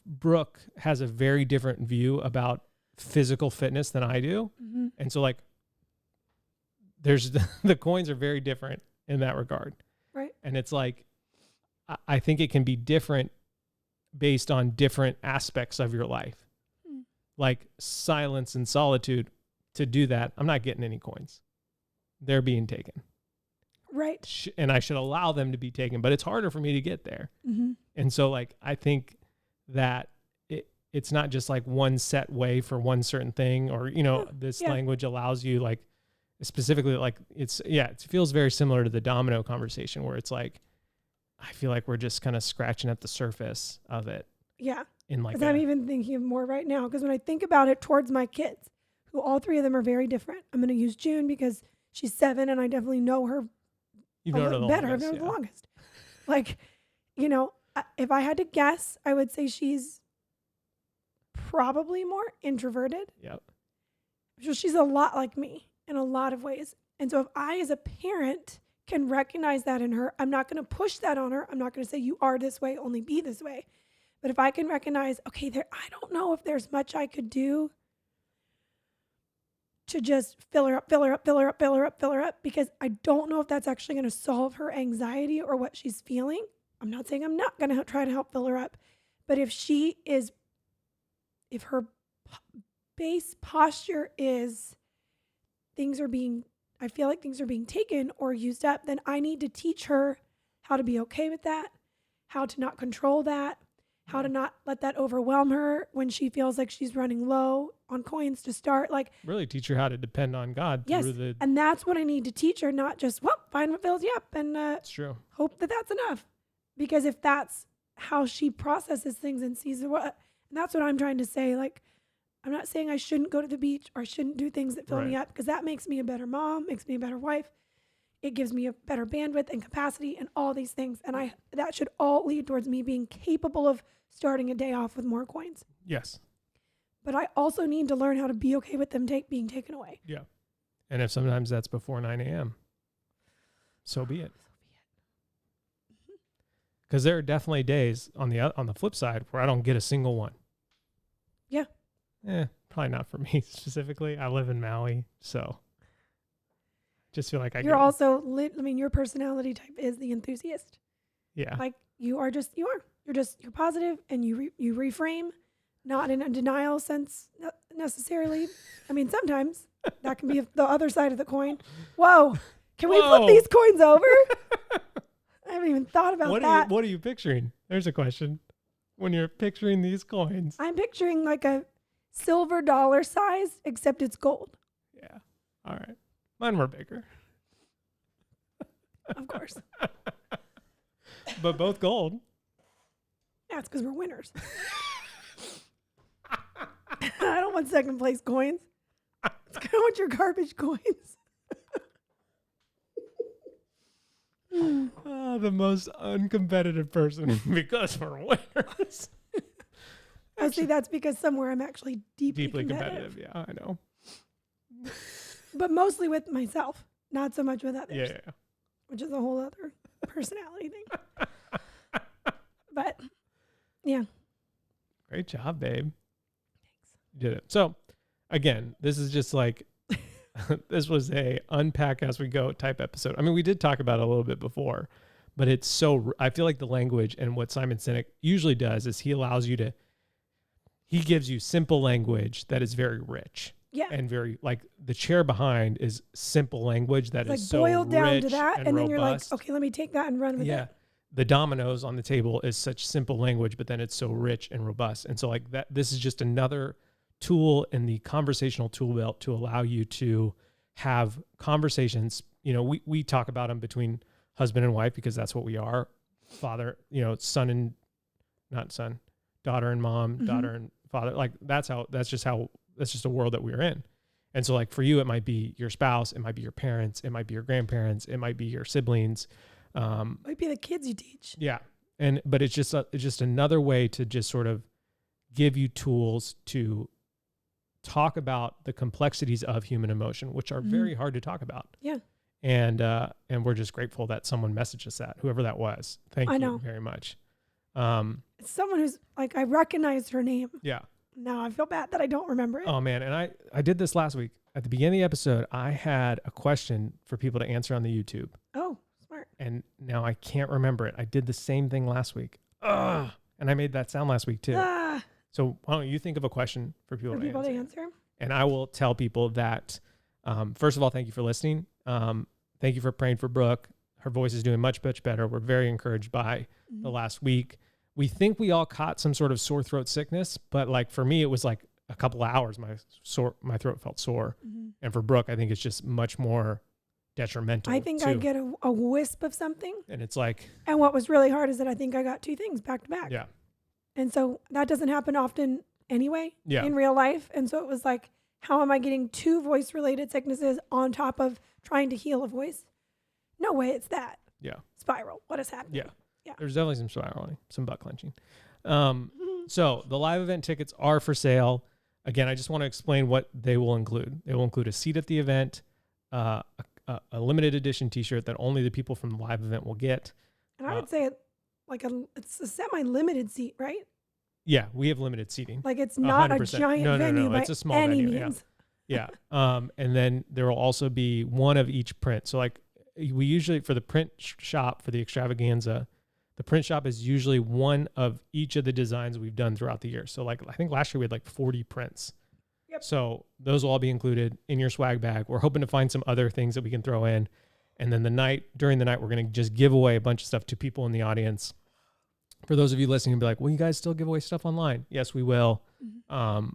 Brooke has a very different view about physical fitness than I do. Mm-hmm. And so like there's the coins are very different in that regard. Right. And it's like, I think it can be different based on different aspects of your life. Like silence and solitude. To do that, I'm not getting any coins. They're being taken. Right. And I should allow them to be taken, but it's harder for me to get there. Mm-hmm. And so like, I think that it's not just like one set way for one certain thing, or, this language allows you like specifically like it feels very similar to the domino conversation where it's like, I feel like we're just kind of scratching at the surface of it. Yeah. Because I'm even thinking of more right now. Because when I think about it towards my kids, who all three of them are very different. I'm going to use June because she's 7 and I definitely know her better. I've known her the longest. Like, if I had to guess, I would say she's probably more introverted. Yep. So she's a lot like me in a lot of ways. And so if I, as a parent, can recognize that in her, I'm not going to push that on her. I'm not going to say you are this way, only be this way. But if I can recognize, okay, I don't know if there's much I could do to just fill her up, because I don't know if that's actually going to solve her anxiety or what she's feeling. I'm not saying I'm not going to try to help fill her up, But if her base posture is I feel like things are being taken or used up, then I need to teach her how to be okay with that, how to not control that, how to not let that overwhelm her when she feels like she's running low on coins to start. Like, really teach her how to depend on God. Yes, and that's what I need to teach her, not just, find what fills you up and it's true. Hope that that's enough. Because if that's how she processes things and sees the world, and that's what I'm trying to say. Like, I'm not saying I shouldn't go to the beach or I shouldn't do things that fill me up, because that makes me a better mom, makes me a better wife. It gives me a better bandwidth and capacity and all these things. And that should all lead towards me being capable of starting a day off with more coins. Yes. But I also need to learn how to be okay with them being taken away. Yeah. And if sometimes that's before 9 a.m., so be it. Because there are definitely days on the flip side where I don't get a single one. Yeah. Probably not for me specifically. I live in Maui, so just feel like You're also your personality type is the enthusiast. Yeah. Like you're positive, and you reframe, not in a denial sense necessarily. I mean, sometimes that can be the other side of the coin. Whoa. Can we flip these coins over? I haven't even thought about that. What are you picturing? There's a question. When you're picturing these coins. I'm picturing like a silver dollar size, except it's gold. Yeah. All right. Mine were bigger. Of course. But both gold. Yeah, it's because we're winners. I don't want second place coins. I want your garbage coins. The most uncompetitive person because we're winners. See, that's because somewhere I'm actually deeply competitive. Yeah, I know. But mostly with myself, not so much with others. Yeah. Which is a whole other personality thing. But yeah. Great job, babe. Thanks. You did it. So again, this is just like this was a unpack as we go type episode. I mean, we did talk about it a little bit before, but I feel like the language and what Simon Sinek usually does is he gives you simple language that is very rich. Yeah. And very, like, the chair behind is simple language that is so boiled down rich to that, and then robust. you're like, okay, let me take that and run with it. The dominoes on the table is such simple language, but then it's so rich and robust. And so like that, this is just another tool in the conversational tool belt to allow you to have conversations. You know, we talk about them between husband and wife because that's what we are. Father, daughter and mom, daughter and father. Like that's just a world that we're in. And so like for you, it might be your spouse, it might be your parents, it might be your grandparents, it might be your siblings. Might be the kids you teach. Yeah. But it's just another way to just sort of give you tools to talk about the complexities of human emotion, which are very hard to talk about. Yeah. And we're just grateful that someone messaged us that, whoever that was. Thank you very much. It's someone who's like, I recognized her name. Yeah. Now I feel bad that I don't remember it. Oh man. And I did this last week at the beginning of the episode. I had a question for people to answer on the YouTube. Oh, smart. And now I can't remember it. I did the same thing last week. Ugh. And I made that sound last week too. So why don't you think of a question for people to answer? And I will tell people that, first of all, thank you for listening. Thank you for praying for Brooke. Her voice is doing much, much better. We're very encouraged by the last week. We think we all caught some sort of sore throat sickness, but like for me, it was like a couple of hours. My throat felt sore. And for Brooke, I think it's just much more detrimental. I think I get a wisp of something. And it's like. And what was really hard is that I think I got two things back to back. Yeah. And so that doesn't happen often anyway in real life. And so it was like, how am I getting two voice related sicknesses on top of trying to heal a voice? No way it's that. Yeah. Spiral. What is happening? Yeah. There's definitely some spiraling, some butt clenching. So the live event tickets are for sale. Again, I just want to explain what they will include. They will include a seat at the event, a limited edition t-shirt that only the people from the live event will get. And I would say it's a semi-limited seat, right? Yeah, we have limited seating. Like it's not 100%. A giant venue by it's a small any venue. means. Yeah. And then there will also be one of each print. So like we usually, for the print shop, for the extravaganza, The print shop is usually one of each of the designs we've done throughout the year. So like, I think last year we had like 40 prints. Yep. So those will all be included in your swag bag. We're hoping to find some other things that we can throw in. And then during the night, we're going to just give away a bunch of stuff to people in the audience. For those of you listening, and be like, will you guys still give away stuff online? Yes, we will. Mm-hmm.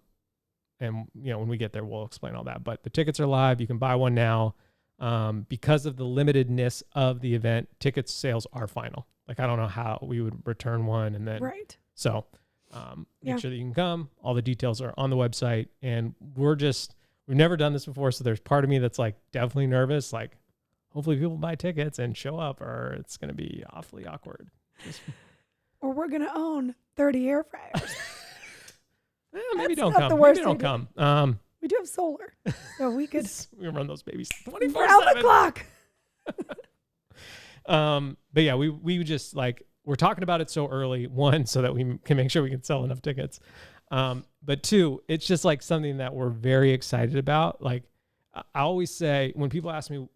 And when we get there, we'll explain all that. But the tickets are live. You can buy one now. Because of the limitedness of the event, ticket sales are final. Like, I don't know how we would return one. And then, right. So make sure that you can come. All the details are on the website. And we've never done this before. So there's part of me that's like definitely nervous. Like, hopefully people buy tickets and show up, or it's going to be awfully awkward. Or we're going to own 30 air fryers. Maybe don't come. Maybe don't come. We do have solar, so we could we run those babies 24/7. Round the clock. But yeah, we just like, we're talking about it so early. One, so that we can make sure we can sell enough tickets. But two, it's just like something that we're very excited about. Like, I always say when people ask me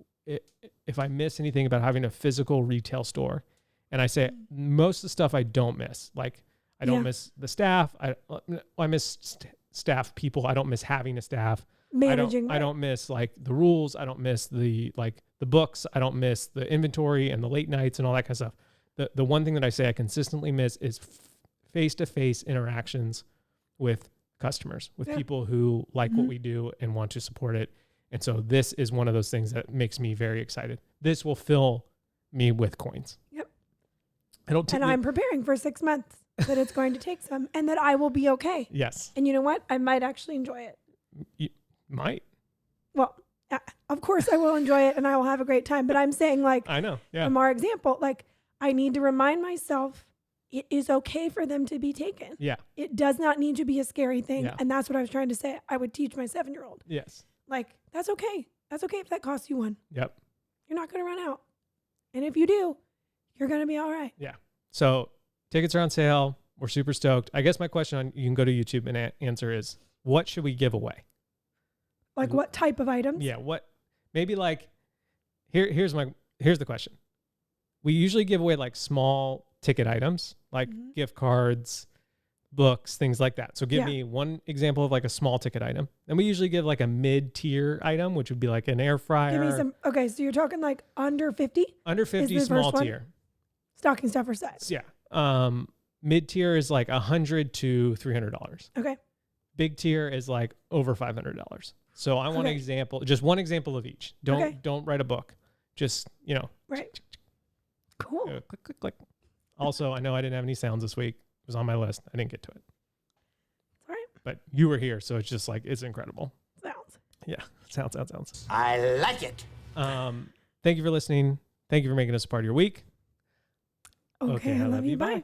if I miss anything about having a physical retail store, and I say most of the stuff I don't miss. Like, I don't miss the staff. I miss staff people. I don't miss having a staff. Managing. I don't miss like the rules. I don't miss the books. I don't miss the inventory and the late nights and all that kind of stuff. The one thing that I say I consistently miss is face-to-face interactions with customers, with people who like what we do and want to support it. And so this is one of those things that makes me very excited. This will fill me with coins. Yep. And I'm preparing for 6 months that it's going to take some, and that I will be okay. Yes. And you know what? I might actually enjoy it. You might. Well, of course I will enjoy it, and I will have a great time. But I'm saying, like, I know. Yeah. From our example, like, I need to remind myself it is okay for them to be taken. Yeah. It does not need to be a scary thing. Yeah. And that's what I was trying to say. I would teach my 7-year-old. Yes. Like, that's okay. That's okay if that costs you one. Yep. You're not going to run out. And if you do, you're going to be all right. Yeah. So tickets are on sale. We're super stoked. I guess my question you can go to YouTube and answer is, what should we give away? Like, what type of items? Yeah. Maybe like, here's the question. We usually give away like small ticket items, like gift cards, books, things like that. So give me one example of like a small ticket item. Then we usually give like a mid-tier item, which would be like an air fryer. Give me some. Okay, so you're talking like under 50? Under 50, small tier. Stocking stuffer size. Yeah. Mid-tier is like $100 to $300. Okay. Big tier is like over $500. So I want an example, just one example of each. Don't write a book. Just, Right. Cool. Click, click, click. Also, I know I didn't have any sounds this week. It was on my list. I didn't get to it. All right. But you were here, so it's just like, it's incredible. Sounds. Yeah. Sounds. I like it. Thank you for listening. Thank you for making us a part of your week. Okay, I love you. Bye.